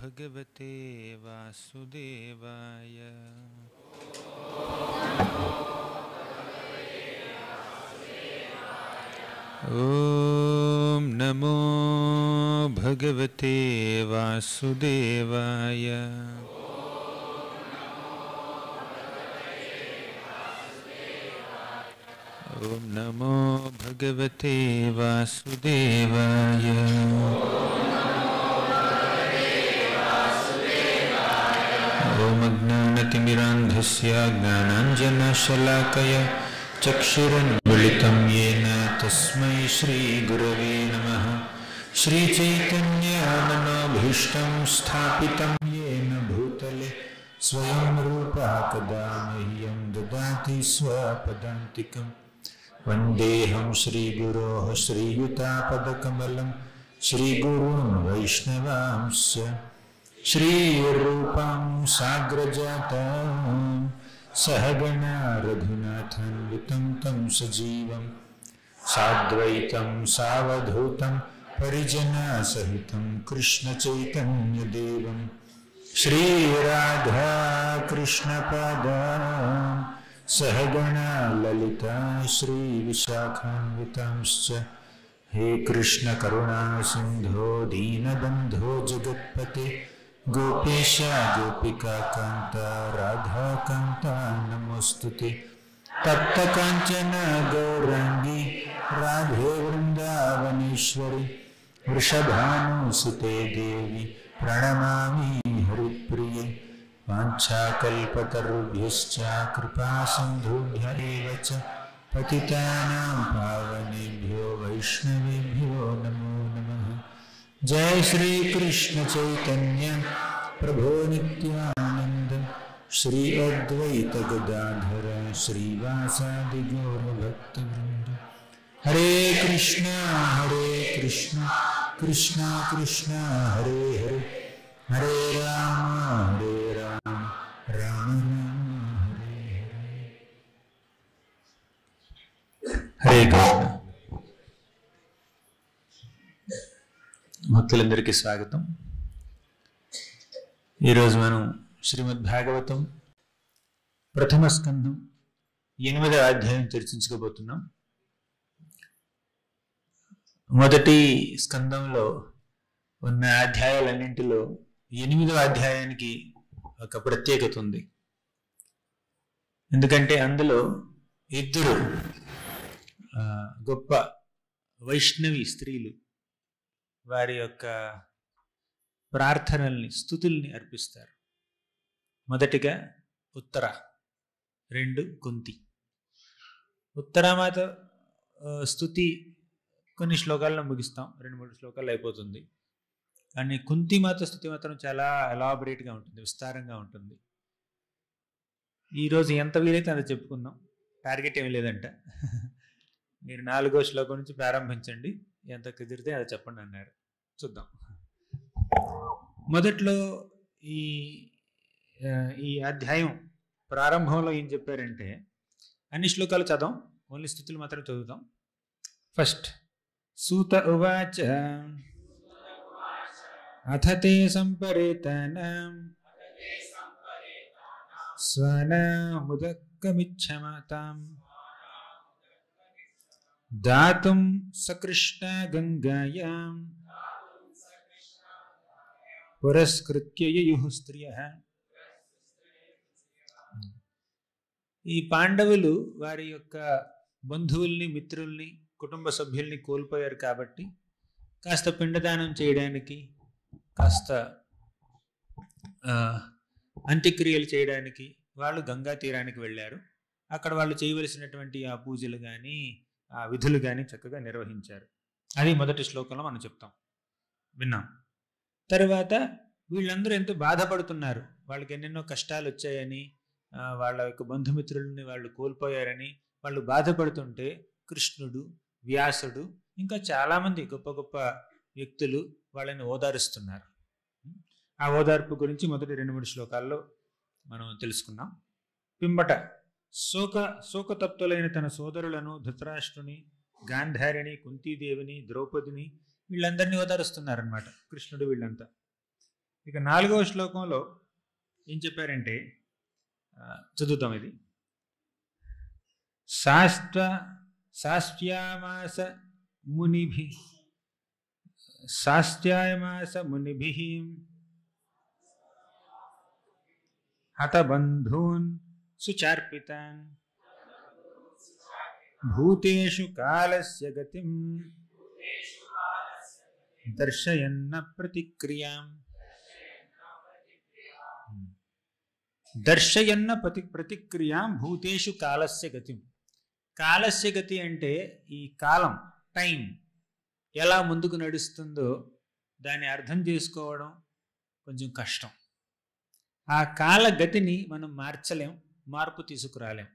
भगवते वासुदेवाय। ॐ नमो भगवते वासुदेवाय। ॐ नमो भगवते वासुदेवाय। ॐ अज्ञानतिमिरान्धस्य ज्ञानाञ्जनशलाकया चक्षुरुन्मिलितं येन तस्मै श्रीगुरवे नमः। श्रीचैतन्यमनोभीष्टं स्थापितं येन भूतले स्वयं रूपा कदा मह्यं ददाति स्वपदान्तिकं। वन्देऽहं श्रीगुरोः श्रीयुतापदकमलं श्रीगुरून् वैष्णवांश्च श्रीरूपं साग्रजातं सहगणा रघुनाथान्वितं तं सजीवं साद्वैतं सावधूतं परिजनसहितं कृष्णचैतन्यदेवं श्रीराधा कृष्णपादां सहगणा ललिता श्रीविशाखान्वितांश्च। हे कृष्ण करुणा सिन्धो दीनबन्धो जगत्पते गोपेश गोपिका कान्ता राधा कान्ता नमोस्तुते। तप्त कांचन गौरांगी राधे वृंदावनेश्वरी वृषभानुसुते देवी प्रणमामि हरिप्रिये। वाञ्छाकल्पतरुभ्यश्च कृपा सिन्धुभ्यैव च पतितानां पावनेभ्यो वैष्णवेभ्यो नमो नमः। जय श्री कृष्ण चैतन्य प्रभो नित्यानंद श्री अद्वैत गदाधर श्रीवासादि गौर भक्तवृंद। हरे कृष्णा कृष्णा कृष्णा हरे हरे, हरे राम राम राम हरे हरे। हरे कृष्ण। భక్తులందరికీ స్వాగతం. ఈరోజు మనం శ్రీమద్ భాగవతం ప్రథమ స్కంధం 8వ అధ్యాయం చర్చించుకోబోతున్నాం. మొదటి స్కందంలో ఉన్న అధ్యాయాలన్నింటిలో 8వ అధ్యాయానికి ఒక ప్రత్యేకత ఉంది. ఎందుకంటే అందులో ఇద్దరు గొప్ప వైష్ణవి స్త్రీలు వారి యొక్క ప్రార్థనల్ని స్తుతుల్ని అర్పిస్తారు. మొదటిగా ఉత్తర, 2 కుంతి. ఉత్తరామాత స్తుతి కొన్ని శ్లోకాలను ముగిస్తాం, 2-3 శ్లోకాలు అయిపోతుంది. కానీ కుంతిమాత స్తుతి మాత్రం చాలా ఎలాబరేట్గా ఉంటుంది, విస్తారంగా ఉంటుంది. ఈరోజు ఎంత వీలైతే అంత చెప్పుకుందాం, టార్గెట్ ఏమీ లేదంట. మీరు 4వ శ్లోకం నుంచి ప్రారంభించండి, ఎంత కుదిరితే అది చెప్పండి అన్నారు. చూద్దాం. మొదట్లో ఈ అధ్యాయం ప్రారంభంలో ఏం చెప్పారంటే, అన్ని శ్లోకాలు చదవం, ఓన్లీ స్తుతులు మాత్రం చదువుతాం. ఫస్ట్ సూత ఉవాచ అథ తే సంపరేతనం స్వనముదక్కమిచ్చమతాం దాతుం సకృష్ణ గంగాయాం పురస్కృత్య యయుః స్త్రియః. ఈ పాండవులు వారి యొక్క బంధువుల్ని, మిత్రుల్ని, కుటుంబ సభ్యుల్ని కోల్పోయారు కాబట్టి కాస్త పిండదానం చేయడానికి, కాస్త అంత్యక్రియలు చేయడానికి వాళ్ళు గంగా తీరానికి వెళ్ళారు. అక్కడ వాళ్ళు చేయవలసినటువంటి ఆ పూజలు కానీ ఆ విధులు కానీ చక్కగా నిర్వహించారు. అది మొదటి శ్లోకంలో మనం విన్నాం. తర్వాత వీళ్ళందరూ ఎంతో బాధపడుతున్నారు, వాళ్ళకి ఎన్నెన్నో కష్టాలు వచ్చాయని, వాళ్ళ యొక్క బంధుమిత్రులని వాళ్ళు కోల్పోయారని వాళ్ళు బాధపడుతుంటే కృష్ణుడు, వ్యాసుడు, ఇంకా చాలామంది గొప్ప గొప్ప వ్యక్తులు వాళ్ళని ఓదారుస్తున్నారు. ఆ ఓదార్పు గురించి మొదటి 2-3 శ్లోకాల్లో మనం తెలుసుకున్నాం. పిమ్మట శోకతప్తులైన తన సోదరులను ధృతరాష్ట్రుని, గాంధారిని, కుంతీదేవిని, ద్రౌపదిని వీళ్ళందరినీ ఓదారుస్తున్నారనమాట కృష్ణుడు. వీళ్ళంతా ఇక 4వ శ్లోకంలో ఏం చెప్పారంటే చదువుతాం ఇది. శాస్త్యామాస మునిభిః హతబంధూన్ సుచార్పితాన్ భూతేషు కాలస్య గతిం దర్శయన్న ప్రతిక్రియాం. దర్శయన్న ప్రతిక్రియాం భూతేషు కాలస్య గతిం. కాలస్య గతి అంటే ఈ కాలం, టైం ఎలా ముందుకు నడుస్తుందో దాన్ని అర్థం చేసుకోవడం కొంచెం కష్టం. ఆ కాల గతిని మనం మార్చలేం, మార్పు తీసుకురాలేం.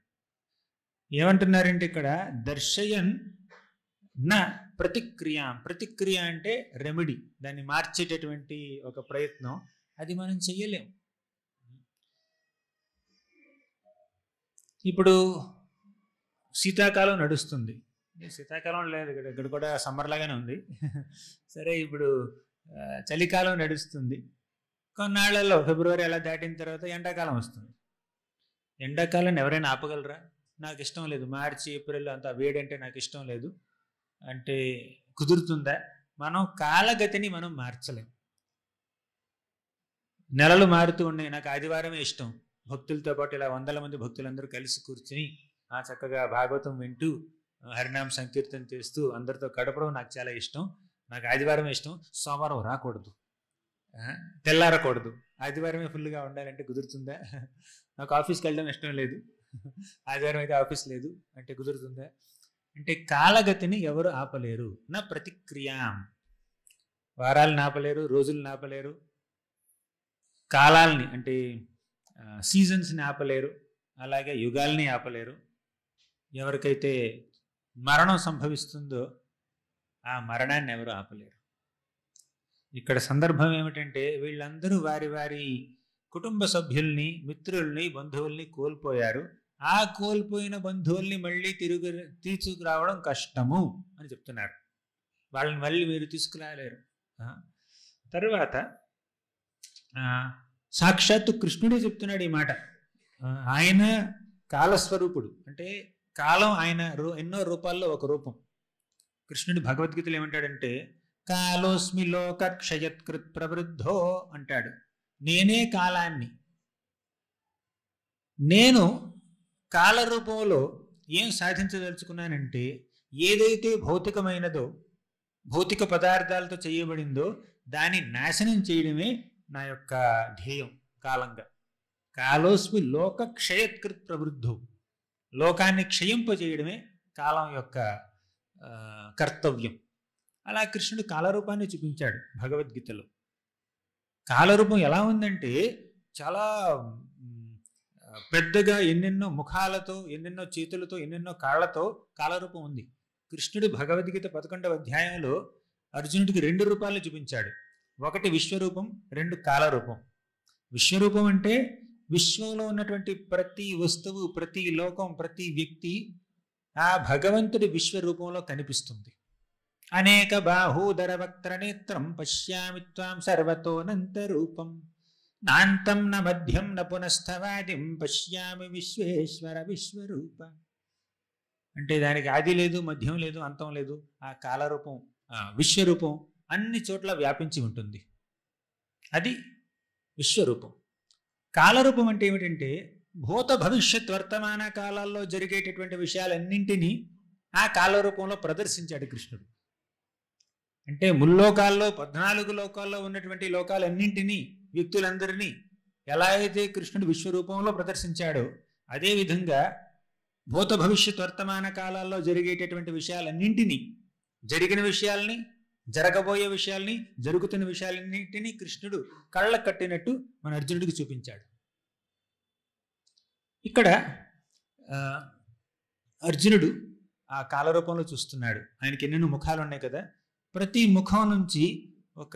ఏమంటున్నారంటే ఇక్కడ దర్శయన్ నా ప్రతిక్రియ. ప్రతిక్రియ అంటే రెమెడీ, దాన్ని మార్చేటటువంటి ఒక ప్రయత్నం. అది మనం చెయ్యలేం. ఇప్పుడు శీతాకాలం నడుస్తుంది. శీతాకాలం లేదు, ఇక్కడ కూడా సమ్మర్ లాగానే ఉంది. సరే, ఇప్పుడు చలికాలం నడుస్తుంది. కొన్నాళ్లలో ఫిబ్రవరి అలా దాటిన తర్వాత ఎండాకాలం వస్తుంది. ఎండాకాలాన్ని ఎవరైనా ఆపగలరా? నాకు ఇష్టం లేదు, మార్చి ఏప్రిల్ అంత వేడి అంటే నాకు ఇష్టం లేదు అంటే కుదురుతుందా? మనం కాలగతిని మనం మార్చలేం. నెలలు మారుతూ ఉన్నాయి. నాకు ఆదివారమే ఇష్టం. భక్తులతో పాటు ఇలా 100 మంది భక్తులందరూ కలిసి కూర్చుని చక్కగా భాగవతం వింటూ హరినామ సంకీర్తన చేస్తూ అందరితో గడపడం నాకు చాలా ఇష్టం. నాకు ఆదివారమే ఇష్టం. సోమవారం రాకూడదు, తెల్లారకూడదు, ఆదివారమే ఫుల్గా ఉండాలంటే కుదురుతుందా? నాకు ఆఫీస్కి వెళ్ళడం ఇష్టం లేదు, ఆదివారం అయితే ఆఫీస్ లేదు అంటే కుదురుతుందా? అంటే కాలగతిని ఎవరు ఆపలేరు. నా ప్రతిక్రియాం. వారాలను ఆపలేరు, రోజులను ఆపలేరు, కాలాల్ని అంటే సీజన్స్ని ఆపలేరు, అలాగే యుగాల్ని ఆపలేరు. ఎవరికైతే మరణం సంభవిస్తుందో ఆ మరణాన్ని ఎవరు ఆపలేరు. ఇక్కడ సందర్భం ఏమిటంటే వీళ్ళందరూ వారి వారి కుటుంబ సభ్యుల్ని, మిత్రుల్ని, బంధువుల్ని కోల్పోయారు. ఆ కోల్పోయిన బంధువుల్ని మళ్ళీ తీసుకురావడం కష్టము అని చెప్తున్నారు. వాళ్ళని మళ్ళీ మీరు తీసుకురాలేరు. తరువాత సాక్షాత్తు కృష్ణుడే చెప్తున్నాడు ఈ మాట. ఆయన కాలస్వరూపుడు, అంటే కాలం ఆయన ఎన్నో రూపాల్లో ఒక రూపం. కృష్ణుడి భగవద్గీతలు ఏమంటాడంటే కాలోస్మి లోక క్షయత్కృత్ ప్రవృద్ధో అంటాడు. నేనే కాలాన్ని. నేను కాలరూపంలో ఏం సాధించదలుచుకున్నానంటే ఏదైతే భౌతికమైనదో, భౌతిక పదార్థాలతో చేయబడిందో దాన్ని నాశనం చేయడమే నా యొక్క ధ్యేయం కాలంగా. కాలోస్మి లోక క్షయత్కృత్ ప్రవృద్ధో. లోకాన్ని క్షయింపజేయడమే కాలం యొక్క కర్తవ్యం. అలా కృష్ణుడు కాలరూపాన్ని చూపించాడు భగవద్గీతలో. కాలరూపం ఎలా ఉందంటే చాలా పెద్దగా, ఎన్నెన్నో ముఖాలతో, ఎన్నెన్నో చేతులతో, ఎన్నెన్నో కాళ్లతో కాలరూపం ఉంది. కృష్ణుడు భగవద్గీత 11వ అధ్యాయంలో అర్జునుడికి 2 రూపాలను చూపించాడు. ఒకటి విశ్వరూపం, 2 కాలరూపం. విశ్వరూపం అంటే విశ్వంలో ఉన్నటువంటి ప్రతి వస్తువు, ప్రతి లోకం, ప్రతి వ్యక్తి ఆ భగవంతుడి విశ్వరూపంలో కనిపిస్తుంది. అనేక బాహూదర వక్త్ర నేత్రం పశ్యామి త్వాం సర్వతోనంత రూపం నాంతం న మధ్యం న పునస్థవాదిం పశ్యామి విశ్వేశ్వర విశ్వరూప. అంటే దానికి ఆది లేదు, మధ్యం లేదు, అంతం లేదు. ఆ కాలరూపం, విశ్వరూపం అన్ని చోట్ల వ్యాపించి ఉంటుంది. అది విశ్వరూపం. కాలరూపం అంటే ఏమిటంటే భూత భవిష్యత్ వర్తమాన కాలాల్లో జరిగేటటువంటి విషయాలన్నింటినీ ఆ కాలరూపంలో ప్రదర్శించాడు కృష్ణుడు. అంటే ముల్లోకాల్లో 14 లోకాల్లో ఉన్నటువంటి లోకాలన్నింటినీ, వ్యక్తులందరినీ ఎలా అయితే కృష్ణుడు విశ్వరూపంలో ప్రదర్శించాడో అదేవిధంగా భూత భవిష్యత్ వర్తమాన కాలాల్లో జరిగేటటువంటి విషయాలన్నింటినీ, జరిగిన విషయాల్ని, జరగబోయే విషయాల్ని, జరుగుతున్న విషయాలన్నింటినీ కృష్ణుడు కళ్ళ కట్టినట్టు మన అర్జునుడికి చూపించాడు. ఇక్కడ అర్జునుడు ఆ కాలరూపంలో చూస్తున్నాడు. ఆయనకి ఎన్నెన్నో ముఖాలు ఉన్నాయి కదా. ప్రతి ముఖం నుంచి ఒక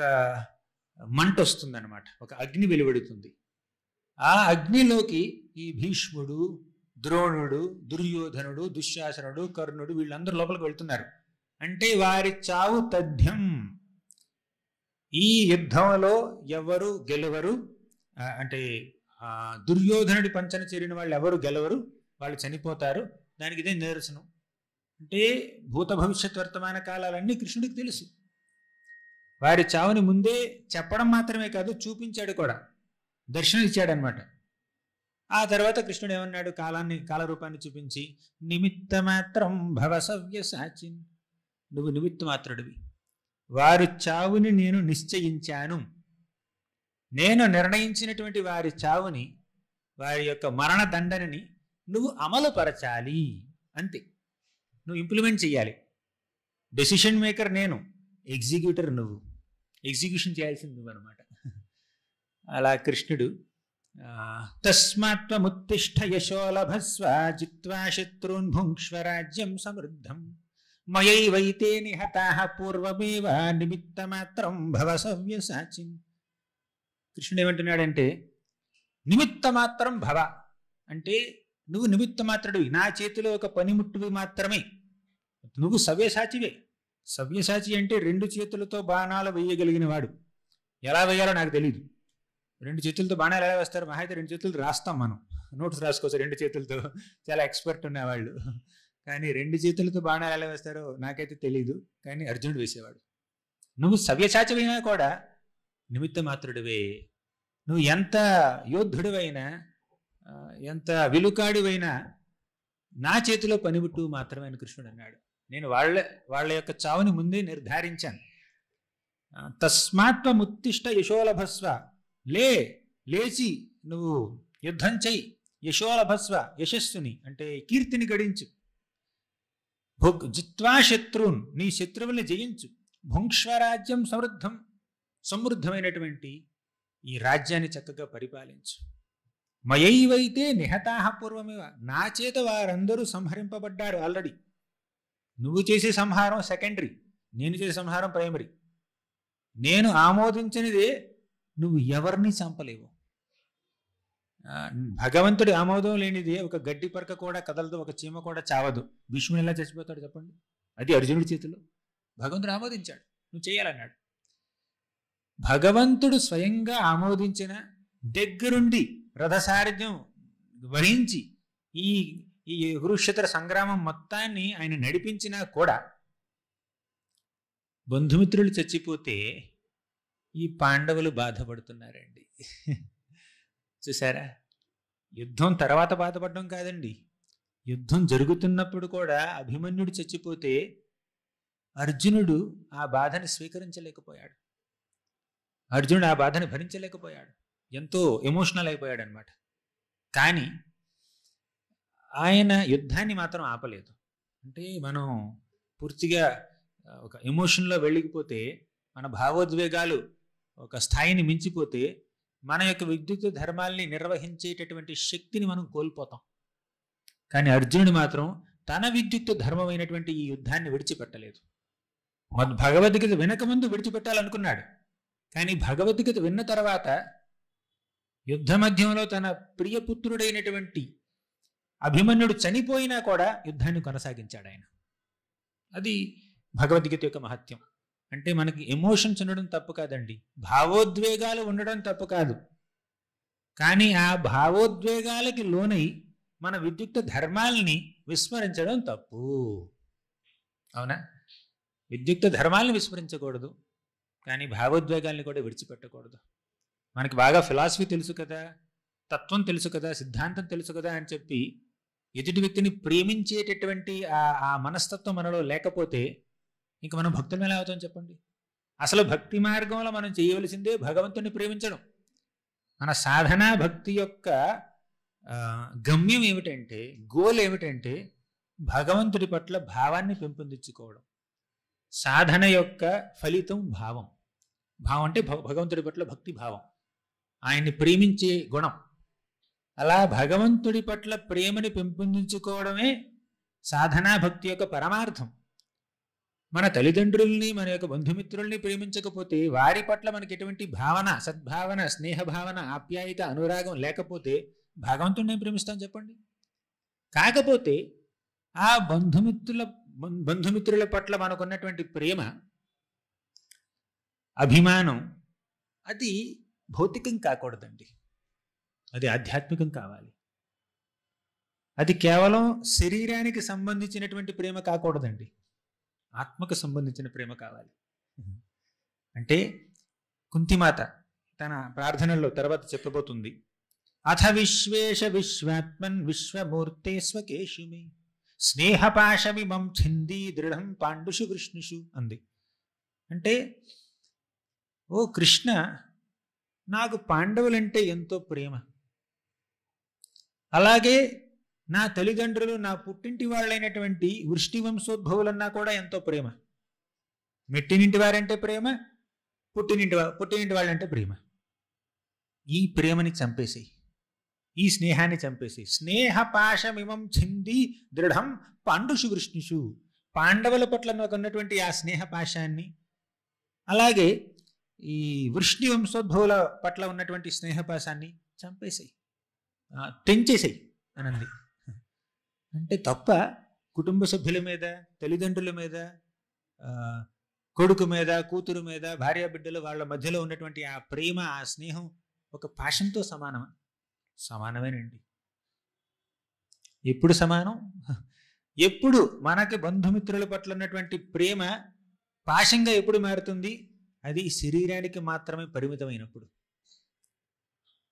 మంట వస్తుందన్నమాట, ఒక అగ్ని వెలువడుతుంది. ఆ అగ్నిలోకి ఈ భీష్ముడు, ద్రోణుడు, దుర్యోధనుడు, దుశ్శాసనుడు, కర్ణుడు వీళ్ళందరూ లోపలికి వెళ్తున్నారు. అంటే వారి చావు తథ్యం. ఈ యుద్ధంలో ఎవరు గెలవరు, అంటే దుర్యోధనుడి పంచన చేరిన వాళ్ళు ఎవరు గెలవరు, వాళ్ళు చనిపోతారు. దానికి ఇదే నిదర్శనం. అంటే భూత భవిష్యత్ వర్తమాన కాలాలన్నీ కృష్ణుడికి తెలుసు. వారి చావుని ముందే చెప్పడం మాత్రమే కాదు, చూపించాడు కూడా, దర్శనం ఇచ్చాడనమాట. ఆ తర్వాత కృష్ణుడు ఏమన్నాడు, కాలరూపాన్ని చూపించి, నిమిత్త మాత్రం భవ సవ్యసాచిన్, నువ్వు నిమిత్త మాత్రుడివి, వారి చావుని నేను నిశ్చయించాను, నేను నిర్ణయించినటువంటి వారి చావుని, వారి యొక్క మరణ దండనని నువ్వు అమలుపరచాలి, అంతే. నువ్వు ఇంప్లిమెంట్ చెయ్యాలి. డెసిషన్ మేకర్ నేను, ఎగ్జిక్యూటర్ నువ్వు, ఎగ్జిక్యూషన్ చేయాల్సింది నువ్వు అనమాట. అలా కృష్ణుడు తస్మాత్వముత్తిష్ఠ యశోలభస్వ జిత్వా శత్రూన్ భుంక్ష్వ రాజ్యం సమృద్ధం మయైవైతే నిహతాః పూర్వమేవ నిమిత్తమాత్రం భవ సవ్యసాచిన్. కృష్ణుడు ఏమంటున్నాడంటే, నిమిత్తమాత్రం భవ అంటే నువ్వు నిమిత్త మాత్రుడివి, నా చేతిలో ఒక పనిముట్టువి మాత్రమే, నువ్వు సవ్యసాచివే. సవ్యసాచి అంటే 2 చేతులతో బాణాలు వేయగలిగిన వాడు. ఎలా వేయాలో నాకు తెలియదు. 2 చేతులతో బాణాలు ఎలా వేస్తారు? మహా అయితే 2 చేతులతో రాస్తాం, మనం నోట్స్ రాసుకోవచ్చు 2 చేతులతో, చాలా ఎక్స్పర్ట్ ఉన్నవాళ్ళు. కానీ 2 చేతులతో బాణాలు ఎలా వేస్తారో నాకైతే తెలీదు. కానీ అర్జునుడు వేసేవాడు. నువ్వు సవ్యసాచివైనా కూడా నిమిత్త మాత్రుడివే. నువ్వు ఎంత యోధుడివైనా, ఎంత విలుకాడివైనా నా చేతిలో పనిముట్టు మాత్రమే అని కృష్ణుడు అన్నాడు. నేను వాళ్ళ యొక్క చావుని ముందే నిర్ధారించాను. తస్మాత్వముత్తిష్ట యశోలభస్వ, లేచి నువ్వు యుద్ధం చెయ్యి, యశోలభస్వ యశస్సుని అంటే కీర్తిని గడించు, జిత్వా శత్రున్ నీ శత్రువుల్ని జయించు, భుంక్ష్వరాజ్యం సమృద్ధం సమృద్ధమైనటువంటి ఈ రాజ్యాన్ని చక్కగా పరిపాలించు, మయైవైతే నిహతాః పూర్వమేవ నా చేత వారందరూ సంహరింపబడ్డారు ఆల్రెడీ. నువ్వు చేసే సంహారం సెకండరీ, నేను చేసే సంహారం ప్రైమరీ. నేను ఆమోదించినదే నువ్వు ఎవరిని చంపలేవు. భగవంతుడి ఆమోదం లేనిదే ఒక గడ్డి పరక కూడా కదలదు, ఒక చీమ కూడా చావదు. భీష్ముడు ఎలా చచ్చిపోతాడు చెప్పండి? అది అర్జునుడి చేతిలో. భగవంతుడు ఆమోదించాడు, నువ్వు చేయాలన్నాడు. భగవంతుడు స్వయంగా ఆమోదించిన, దగ్గరుండి రథసారథ్యం వహించి ఈ కురుక్షేత్ర సంగ్రామం మొత్తాన్ని ఆయన నడిపించినా కూడా బంధుమిత్రులు చచ్చిపోతే ఈ పాండవులు బాధపడుతున్నారండి. చూసారా? యుద్ధం తర్వాత బాధపడడం కాదండి, యుద్ధం జరుగుతున్నప్పుడు కూడా అభిమన్యుడు చచ్చిపోతే అర్జునుడు ఆ బాధని స్వీకరించలేకపోయాడు, అర్జునుడు ఆ బాధని భరించలేకపోయాడు, ఎంతో ఎమోషనల్ అయిపోయాడు అనమాట. కానీ ఆయన యుద్ధాన్ని మాత్రం ఆపలేదు. అంటే మనం పూర్తిగా ఒక ఎమోషన్లో వెళ్ళిపోతే, మన భావోద్వేగాలు ఒక స్థాయిని మించిపోతే మన యొక్క విద్యుత్ ధర్మాల్ని నిర్వహించేటటువంటి శక్తిని మనం కోల్పోతాం. కానీ అర్జునుడు మాత్రం తన విద్యుత్ ధర్మమైనటువంటి ఈ యుద్ధాన్ని విడిచిపెట్టలేదు. భగవద్గీత వినకముందు విడిచిపెట్టాలనుకున్నాడు, కానీ భగవద్గీత విన్న తర్వాత యుద్ధ మధ్యంలో తన ప్రియపుత్రుడైనటువంటి అభిమన్యుడు చనిపోయినా కూడా యుద్ధాన్ని కొనసాగించాడు ఆయన. అది భగవద్గీత యొక్క మహత్యం. అంటే మనకి ఎమోషన్స్ ఉండడం తప్పు కాదండి, భావోద్వేగాలు ఉండడం తప్పు కాదు. కానీ ఆ భావోద్వేగాలకి లోనై మన విద్యుక్త ధర్మాలని విస్మరించడం తప్పు. అవునా? విద్యుక్త ధర్మాలను విస్మరించకూడదు, కానీ భావోద్వేగాల్ని కూడా విడిచిపెట్టకూడదు. మనకి బాగా ఫిలాసఫీ తెలుసు కదా, తత్వం తెలుసు కదా, సిద్ధాంతం తెలుసు కదా అని చెప్పి ఎదుటి వ్యక్తిని ప్రేమించేటటువంటి ఆ మనస్తత్వం మనలో లేకపోతే ఇంక మనం భక్తులు ఎలా అవుతాం చెప్పండి? అసలు భక్తి మార్గంలో మనం చేయవలసిందే భగవంతుని ప్రేమించడం. మన సాధనా భక్తి యొక్క గమ్యం ఏమిటంటే, గోల్ ఏమిటంటే భగవంతుడి పట్ల భావాన్ని పెంపొందించుకోవడం. సాధన యొక్క ఫలితం భావం. భావం అంటే భగవంతుడి పట్ల భక్తి భావం, ఆయన్ని ప్రేమించే గుణం. అలా భగవంతుడి పట్ల ప్రేమని పెంపొందించుకోవడమే సాధనా భక్తి యొక్క పరమార్థం. మన తల్లిదండ్రుల్ని, మన యొక్క బంధుమిత్రుల్ని ప్రేమించకపోతే, వారి పట్ల మనకి ఎటువంటి భావన, సద్భావన, స్నేహభావన, ఆప్యాయత, అనురాగం లేకపోతే భగవంతుడిని ఏం ప్రేమిస్తాం చెప్పండి? కాకపోతే ఆ బంధుమిత్రుల పట్ల మనకున్నటువంటి ప్రేమ అభిమానం అది భౌతికం కాకూడదండి, అది ఆధ్యాత్మికం కావాలి. అది కేవలం శరీరానికి సంబంధించినటువంటి ప్రేమ కాకూడదండి, ఆత్మకు సంబంధించిన ప్రేమ కావాలి. అంటే కుంతిమాత తన ప్రార్థనల్లో తర్వాత చెప్పబోతుంది, అథ విశ్వేశ విశ్వాత్మన్ విశ్వమూర్తే స్వకేశుమి స్నేహపాశమిమం ఛిందీ దృఢం పాండుషు వృష్ణుషు అంది. అంటే ఓ కృష్ణ, నాకు పాండవులంటే ఎంతో ప్రేమ, అలాగే నా తల్లిదండ్రులు నా పుట్టింటి వాళ్ళైనటువంటి వృష్టి వంశోద్భవులన్నా కూడా ఎంతో ప్రేమ. మెట్టినింటి వారంటే ప్రేమ, పుట్టినింటి వాళ్ళంటే ప్రేమ. ఈ ప్రేమని చంపేసి, ఈ స్నేహాన్ని చంపేసి, స్నేహపాశమిమం ఛిందీ దృఢం పాండుషు వృష్ణుషు, పాండవుల పట్ల నాకు ఉన్నటువంటి ఆ స్నేహపాశాన్ని, అలాగే ఈ వృష్ణి వంశోద్భవుల పట్ల ఉన్నటువంటి స్నేహపాశాన్ని చంపేసాయి, తెంచేసాయి అనంది. అంటే తప్ప కుటుంబ సభ్యుల మీద, తల్లిదండ్రుల మీద, కొడుకు మీద, కూతురు మీద, భార్య బిడ్డలు వాళ్ళ మధ్యలో ఉన్నటువంటి ఆ ప్రేమ, ఆ స్నేహం ఒక పాశంతో సమానమా? సమానమేనండి. ఎప్పుడు సమానం? ఎప్పుడు మనకి బంధుమిత్రుల పట్ల ఉన్నటువంటి ప్రేమ పాశంగా ఎప్పుడు మారుతుంది? అది శరీరానికి మాత్రమే పరిమితమైనప్పుడు.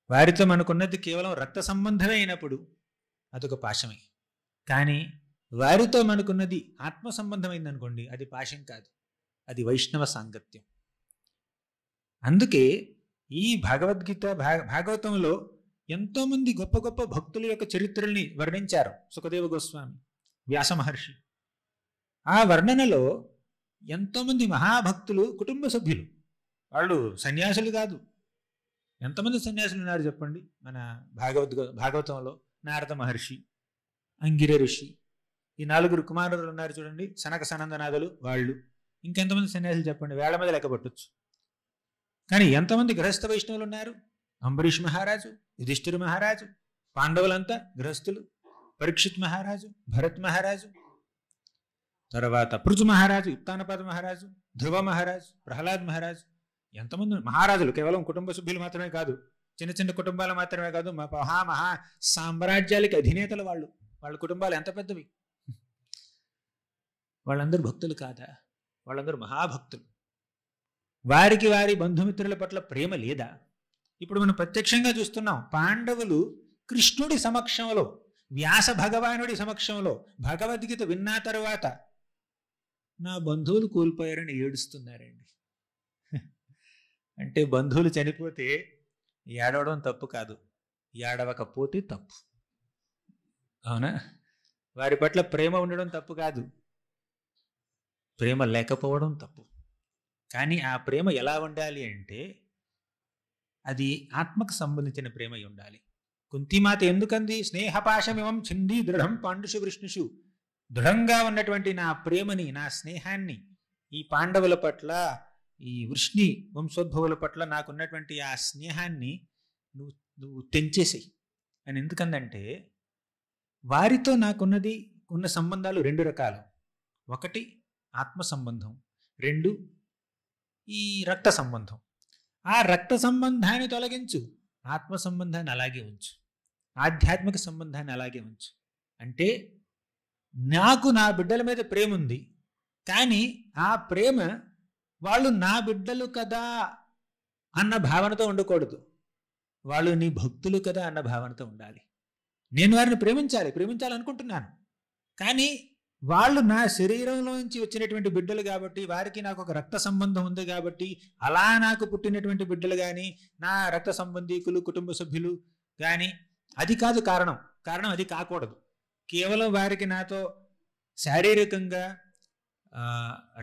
వారితో మనకున్నది కేవలం రక్త సంబంధమే అయినప్పుడు అదొక పాశమే. కానీ వారితో మనకున్నది ఆత్మ సంబంధమైంది అనుకోండి, అది పాశం కాదు, అది వైష్ణవ సాంగత్యం. అందుకే ఈ భగవద్గీత భాగవతంలో ఎంతోమంది గొప్ప గొప్ప భక్తుల యొక్క చరిత్రల్ని వర్ణించారు సుఖదేవ గోస్వామి, వ్యాస మహర్షి. ఆ వర్ణనలో ఎంతోమంది మహాభక్తులు కుటుంబ సభ్యులు, వాళ్ళు సన్యాసులు కాదు. ఎంతమంది సన్యాసులు ఉన్నారు చెప్పండి మన భాగవతంలో? నారద మహర్షి, అంగిర ఋషి, ఈ 4 కుమారులు ఉన్నారు చూడండి, సనక సనందనాథులు, వాళ్ళు. ఇంకెంతమంది సన్యాసులు చెప్పండి, వేళ్ల మీద లెక్కపట్టొచ్చు. కానీ ఎంతమంది గృహస్థ వైష్ణవులు ఉన్నారు? అంబరీష్ మహారాజు, యుధిష్ఠిర మహారాజు, పాండవులంతా గృహస్థులు, పరీక్షిత్ మహారాజు, భరత్ మహారాజు, తర్వాత పృథు మహారాజు, ఉత్తానపాద మహారాజు, ధ్రువ మహారాజు, ప్రహ్లాద్ మహారాజు, ఎంతమంది మహారాజులు! కేవలం కుటుంబ సభ్యులు మాత్రమే కాదు, చిన్న చిన్న కుటుంబాలు మాత్రమే కాదు, మహా సామ్రాజ్యాలకి అధినేతలు వాళ్ళు. వాళ్ళ కుటుంబాలు ఎంత పెద్దవి! వాళ్ళందరూ భక్తులు కాదా? వాళ్ళందరూ మహాభక్తులు. వారికి వారి బంధుమిత్రుల పట్ల ప్రేమ లేదా? ఇప్పుడు మనం ప్రత్యక్షంగా చూస్తున్నాం. పాండవులు కృష్ణుడి సమక్షంలో, వ్యాస భగవానుడి సమక్షంలో భగవద్గీత విన్నా తరువాత నా బంధువులు కోల్పోయారని ఏడుస్తున్నారండి. అంటే బంధువులు చనిపోతే ఏడవడం తప్పు కాదు, ఏడవకపోతే తప్పు. అవునా? వారి పట్ల ప్రేమ ఉండడం తప్పు కాదు, ప్రేమ లేకపోవడం తప్పు. కానీ ఆ ప్రేమ ఎలా ఉండాలి అంటే అది ఆత్మకు సంబంధించిన ప్రేమ ఉండాలి. కుంతిమాత ఎందుకంది? స్నేహపాశమిమం ఛిందీ దృఢం పాండుషు వృష్ణుషు, దృఢంగా ఉన్నటువంటి నా ప్రేమని, నా స్నేహాన్ని ఈ పాండవుల పట్ల, ఈ వృష్ణి వంశోద్భవుల పట్ల నాకున్నటువంటి ఆ స్నేహాన్ని నువ్వు తెంచేసేయి అని. ఎందుకందంటే వారితో ఉన్న సంబంధాలు 2 రకాలు. ఒకటి ఆత్మ సంబంధం, 2 ఈ రక్త సంబంధం. ఆ రక్త సంబంధాన్ని తొలగించు, ఆత్మ సంబంధాన్ని అలాగే ఉంచు, ఆధ్యాత్మిక సంబంధాన్ని అలాగే ఉంచు. అంటే నాకు నా బిడ్డల మీద ప్రేమ ఉంది, కానీ ఆ ప్రేమ వాళ్ళు నా బిడ్డలు కదా అన్న భావనతో ఉండకూడదు, వాళ్ళు నీ భక్తులు కదా అన్న భావనతో ఉండాలి. నేను వారిని ప్రేమించాలనుకుంటున్నాను, కానీ వాళ్ళు నా శరీరంలోంచి వచ్చినటువంటి బిడ్డలు కాబట్టి, వారికి నాకు ఒక రక్త సంబంధం ఉంది కాబట్టి, అలా నాకు పుట్టినటువంటి బిడ్డలు కానీ, నా రక్త సంబంధీకులు, కుటుంబ సభ్యులు కానీ అది కాదు కారణం. అది కాకూడదు. కేవలం వారికి నాతో శారీరకంగా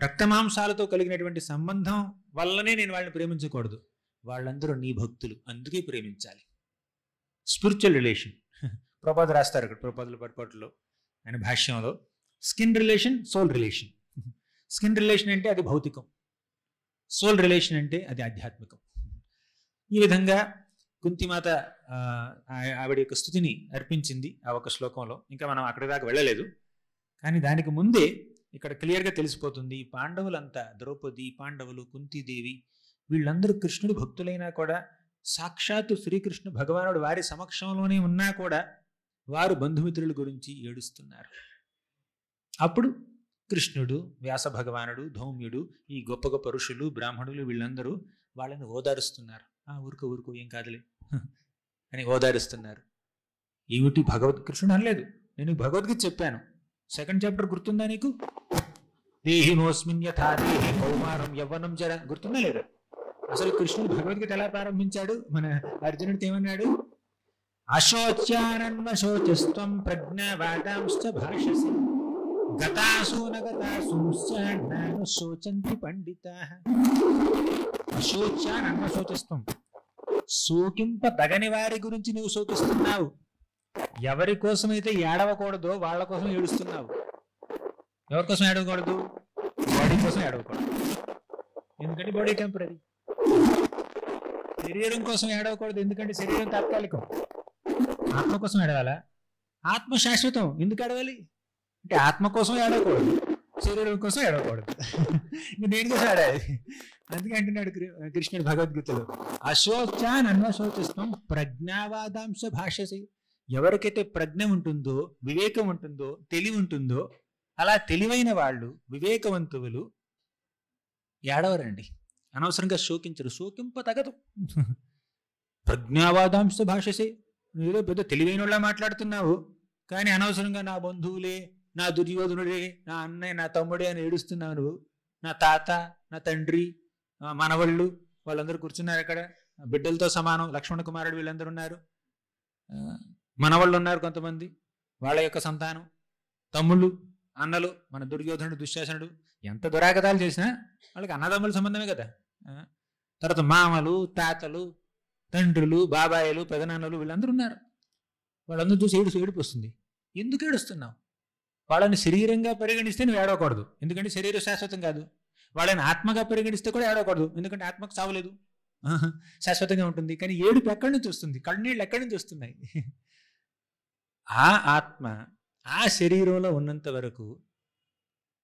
రక్తమాంసాలతో కలిగినటువంటి సంబంధం వల్లనే నేను వాళ్ళని ప్రేమించకూడదు. వాళ్ళందరూ నీ భక్తులు, అందుకే ప్రేమించాలి. స్పిరిచువల్ రిలేషన్ ప్రభుపాద రాస్తారు ఇక్కడ ప్రభుపాదుల పట్టులో ఆయన భాష్యంలో, skin relation, soul relation. Skin relation అంటే అది భౌతికం, సోల్ రిలేషన్ అంటే అది ఆధ్యాత్మికం. ఈ విధంగా కుంతిమాత ఆవిడ యొక్క స్థుతిని అర్పించింది ఆ ఒక శ్లోకంలో. ఇంకా మనం అక్కడి దాకా వెళ్ళలేదు, కానీ దానికి ముందే ఇక్కడ క్లియర్గా తెలిసిపోతుంది. పాండవులంతా, ద్రౌపది, పాండవులు, కుంతీదేవి, వీళ్ళందరూ కృష్ణుడు భక్తులైనా కూడా, సాక్షాత్తు శ్రీకృష్ణ భగవానుడు వారి సమక్షంలోనే ఉన్నా కూడా వారు బంధుమిత్రుల గురించి ఏడుస్తున్నారు. అప్పుడు కృష్ణుడు, వ్యాస భగవానుడు, ధౌమ్యుడు, ఈ గొప్ప గొప్ప ఋషులు, బ్రాహ్మణులు వీళ్ళందరూ వాళ్ళని ఓదారుస్తున్నారు. ఊరుకో ఊరుకో, ఏం కాదులే అని ఓదారుస్తున్నారు. ఏమిటి కృష్ణుడు అనలేదు, నేను భగవద్గీత చెప్పాను. 2nd చాప్టర్ గుర్తుందా నీకు? దేహినోస్మిన్ యథా దేహి కౌమారం యవ్వనం జర, గుర్తుందా లేదా? అసలు కృష్ణుడు భగవద్గీత ఎలా ప్రారంభించాడు? మన అర్జునుడితో ఏమన్నాడు? అశోచ్యానన్వశోచస్త్వం ప్రజ్ఞావాదాంశ్చ భాషసి గతాసు నగతాసుంశ్చ న శోచంతి పండితాః. అశోచ్యానన్వశోచస్త్వం, శోకింప తగని వారి గురించి నువ్వు శోకిస్తున్నావు. ఎవరి కోసమైతే ఏడవకూడదో వాళ్ళ కోసం ఏడుస్తున్నావు. ఎవరి కోసం ఏడవకూడదు? బాడీ కోసం ఏడవకూడదు, ఎందుకంటే బాడీ టెంపరీ. శరీరం కోసం ఏడవకూడదు, ఎందుకంటే శరీరం తాత్కాలికం. ఆత్మ కోసం ఏడవాలా? ఆత్మ శాశ్వతం, ఎందుకు ఏడవాలి? అంటే ఆత్మ కోసం ఏడవకూడదు, శరీరం కోసం ఏడవకూడదు. ఇంక దేనికోసం ఏడాలి? అందుకే అంటున్నాడు కృష్ణుడు భగవద్గీతలో, అశోచాన్ అన్వశోచస్త్వం ప్రజ్ఞావాదాంశ భాషసి. ఎవరికైతే ప్రజ్ఞ ఉంటుందో, వివేకం ఉంటుందో, తెలివి ఉంటుందో, అలా తెలివైన వాళ్ళు, వివేకవంతువులు ఏడవరండి, అనవసరంగా శోకించరు. శోకింప తగదు. ప్రజ్ఞావాదాంశ భాషసే, నువ్వేదో పెద్ద తెలివైన వాళ్ళ మాట్లాడుతున్నావు, కానీ అనవసరంగా నా బంధువులే, నా దుర్యోధనుడే, నా అన్నయ్య, నా తమ్ముడే అని ఏడుస్తున్నావు నువ్వు. నా తాత, నా తండ్రి, మనవళ్ళు వాళ్ళందరూ కూర్చున్నారు అక్కడ, బిడ్డలతో సమానం. లక్ష్మణ కుమారుడు వీళ్ళందరూ ఉన్నారు, మనవాళ్ళు ఉన్నారు కొంతమంది, వాళ్ళ యొక్క సంతానం, తమ్ముళ్ళు, అన్నలు, మన దుర్యోధనుడు, దుశ్శాసనుడు, ఎంత దురాగతాలు చేసినా వాళ్ళకి అన్నదమ్ముల సంబంధమే కదా. తర్వాత మామలు, తాతలు, తండ్రులు, బాబాయిలు, పెదనాన్నలు వీళ్ళందరూ ఉన్నారు. వాళ్ళందరూ చూసి ఏడుపు వస్తుంది. ఎందుకు ఏడుస్తున్నావు? వాళ్ళని శరీరంగా పరిగణిస్తే నువ్వు ఏడవకూడదు, ఎందుకంటే శరీరం శాశ్వతం కాదు. వాళ్ళని ఆత్మగా పరిగణిస్తే కూడా ఏడవకూడదు, ఎందుకంటే ఆత్మకు చావలేదు, శాశ్వతంగా ఉంటుంది. కానీ ఏడుపు ఎక్కడి నుంచి వస్తుంది? కన్నీళ్ళు ఎక్కడి నుంచి వస్తున్నాయి? ఆ ఆత్మ ఆ శరీరంలో ఉన్నంత వరకు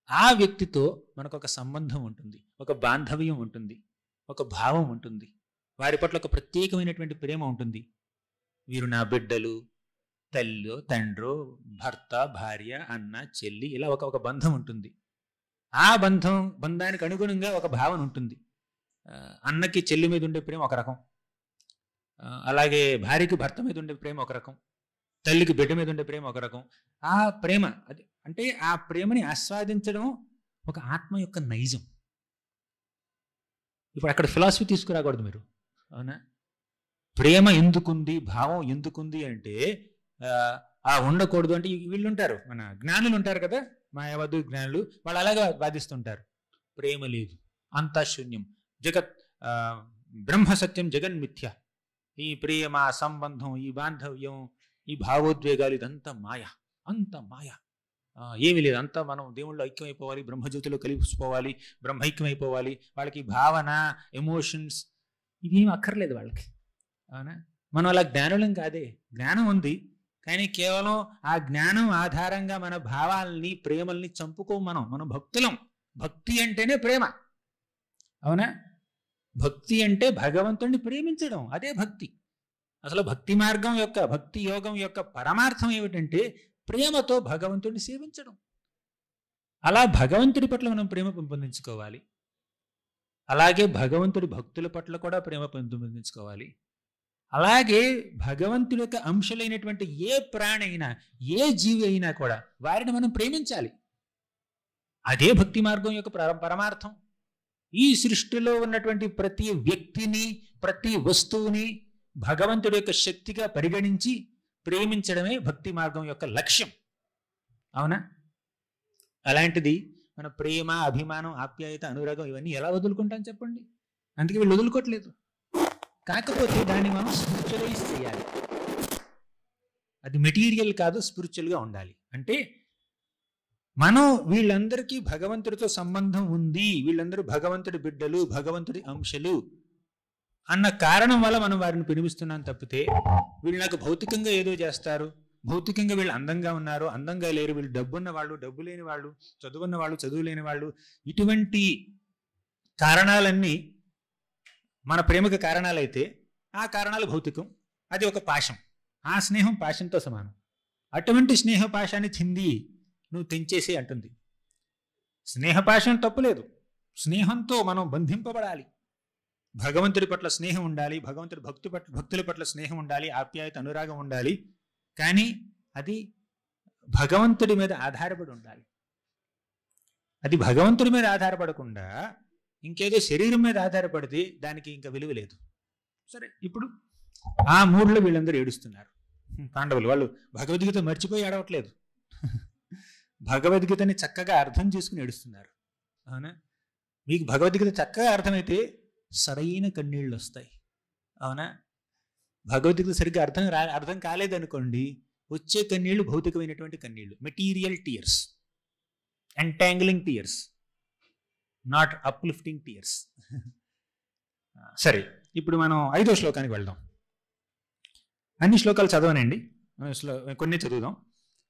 ఆ వ్యక్తితో మనకు ఒక సంబంధం ఉంటుంది, ఒక బాంధవ్యం ఉంటుంది, ఒక భావం ఉంటుంది, వారి పట్ల ఒక ప్రత్యేకమైనటువంటి ప్రేమ ఉంటుంది. వీరు నా బిడ్డలు, తల్లి, తండ్రో, భర్త, భార్య, అన్న, చెల్లి, ఇలా ఒక బంధం ఉంటుంది. ఆ బంధానికి అనుగుణంగా ఒక భావన ఉంటుంది. అన్నకి చెల్లి మీద ఉండే ప్రేమ ఒక రకం, అలాగే భార్యకి భర్త మీద ఉండే ప్రేమ ఒక రకం, తల్లికి బిడ్డ మీద ఉండే ప్రేమ ఒక రకం. ఆ ప్రేమ అది అంటే ఆ ప్రేమని ఆస్వాదించడం ఒక ఆత్మ యొక్క నైజం. ఇప్పుడు అక్కడ ఫిలాసఫీ తీసుకురాకూడదు మీరు, అవునా? ప్రేమ ఎందుకుంది, భావం ఎందుకుంది అంటే ఉండకూడదు అంటే వీళ్ళు ఉంటారు, మన జ్ఞానులు ఉంటారు కదా, మాయావాదు జ్ఞానులు, వాళ్ళు అలాగే వాదిస్తుంటారు. ప్రేమ లేదు, అంతా శూన్యం, జగత్ బ్రహ్మ సత్యం, జగన్మిథ్య. ఈ ప్రేమ, సంబంధం, ఈ బాంధవ్యం, ఈ భావోద్వేగాలు, ఇదంతా మాయ, అంత మాయ, ఏమీ లేదు. అంతా మనం దేవుళ్ళు ఐక్యమైపోవాలి, బ్రహ్మజ్యోతిలో కలిసిపోవాలి, బ్రహ్మైక్యమైపోవాలి. వాళ్ళకి భావన, ఎమోషన్స్ ఇవేమి అక్కర్లేదు వాళ్ళకి, అవునా? మనం అలా జ్ఞానులం కాదే. జ్ఞానం ఉంది, కానీ కేవలం ఆ జ్ఞానం ఆధారంగా మన భావాల్ని, ప్రేమల్ని చంపుకోం. మనం భక్తులం. భక్తి అంటేనే ప్రేమ, అవునా? భక్తి అంటే భగవంతుడిని ప్రేమించడం, అదే భక్తి. అసలు భక్తి మార్గం యొక్క, భక్తి యోగం యొక్క పరమార్థం ఏమిటంటే ప్రేమతో భగవంతుడిని సేవించడం. అలా భగవంతుడి పట్ల మనం ప్రేమ పెంపొందించుకోవాలి. అలాగే భగవంతుడి భక్తుల పట్ల కూడా ప్రేమ పెంపొందించుకోవాలి. అలాగే భగవంతుడి యొక్క అంశలైనటువంటి ఏ ప్రాణి అయినా, ఏ జీవి అయినా కూడా వారిని మనం ప్రేమించాలి. అదే భక్తి మార్గం యొక్క పరమార్థం. ఈ సృష్టిలో ఉన్నటువంటి ప్రతి వ్యక్తిని, ప్రతి వస్తువుని భగవంతుడి యొక్క శక్తిగా పరిగణించి ప్రేమించడమే భక్తి మార్గం యొక్క లక్ష్యం, అవునా? అలాంటిది మన ప్రేమ, అభిమానం, ఆప్యాయత, అనురాగం ఇవన్నీ ఎలా వదులుకుంటాం చెప్పండి? అందుకే వీళ్ళు వదులుకోవట్లేదు. కాకపోతే దాన్ని మనం స్పిరిచువలైజ్ చేయాలి. అది మెటీరియల్ కాదు, స్పిరిచువల్గా ఉండాలి. అంటే మనం వీళ్ళందరికీ భగవంతుడితో సంబంధం ఉంది, వీళ్ళందరూ భగవంతుడి బిడ్డలు, భగవంతుడి అంశలు అన్న కారణం వల్ల మనం వారిని ప్రేమిస్తున్నాం తప్పితే వీళ్ళు నాకు భౌతికంగా ఏదో చేస్తారు, భౌతికంగా వీళ్ళు అందంగా ఉన్నారు, అందంగా లేరు, వీళ్ళు డబ్బున్న వాళ్ళు, డబ్బు లేని వాళ్ళు, చదువున్న వాళ్ళు, చదువు లేని వాళ్ళు, ఇటువంటి కారణాలన్నీ మన ప్రేమకు కారణాలైతే ఆ కారణాలు భౌతికం, అది ఒక పాశం. ఆ స్నేహం పాశంతో సమానం. అటువంటి స్నేహ పాశాన్ని చింది నువ్వు తెంచేసి అంటుంది. స్నేహపాశం తప్పులేదు, స్నేహంతో మనం బంధింపబడాలి. భగవంతుడి పట్ల స్నేహం ఉండాలి, భగవంతుడి భక్తుల పట్ల స్నేహం ఉండాలి, ఆప్యాయత అనురాగం ఉండాలి. కానీ అది భగవంతుడి మీద ఆధారపడి ఉండాలి. అది భగవంతుడి మీద ఆధారపడకుండా ఇంకేదో శరీరం మీద ఆధారపడితే దానికి ఇంకా విలువ లేదు. సరే, ఇప్పుడు ఆ మూడులో వీళ్ళందరూ ఏడుస్తున్నారు. పాండవులు వాళ్ళు భగవద్గీత మర్చిపోయి ఏడవట్లేదు, భగవద్గీతని చక్కగా అర్థం చేసుకుని ఏడుస్తున్నారు. అవునా? మీకు భగవద్గీత చక్కగా అర్థమైతే సరైన కన్నీళ్ళు వస్తాయి. అవునా? భగవద్గీత సరిగ్గా అర్థం కాలేదనుకోండి, వచ్చే కన్నీళ్లు భౌతికమైనటువంటి కన్నీళ్లు, material tears, entangling tears, not uplifting tears. సరే, ఇప్పుడు మనం 5వ శ్లోకానికి వెళ్దాం. అన్ని శ్లోకాలు చదవనండి, కొన్ని చదువుదాం.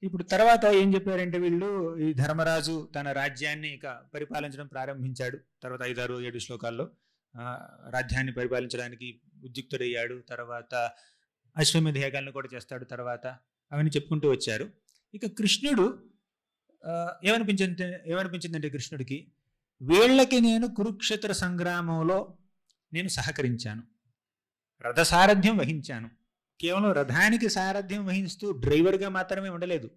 ఇప్పుడు తర్వాత ఏం చెప్పారంటే వీళ్ళు, ఈ ధర్మరాజు తన రాజ్యాన్ని ఇక పరిపాలించడం ప్రారంభించాడు. తర్వాత 5, 6, 7 శ్లోకాల్లో రాజ్యాన్ని పరిపాలించడానికి ఉద్యుక్తుడయ్యాడు. తర్వాత అశ్వమేధ యాగాలను కూడా చేస్తాడు. తర్వాత అవన్నీ చెప్పుకుంటూ వచ్చారు. ఇక కృష్ణుడు ఏమనిపించిందంటే కృష్ణుడికి, వీళ్ళకి నేను కురుక్షేత్ర సంగ్రామంలో నేను సహకరించాను, రథసారథ్యం వహించాను. కేవలం రథానికి సారథ్యం వహిస్తూ డ్రైవర్గా మాత్రమే ఉండలేదు,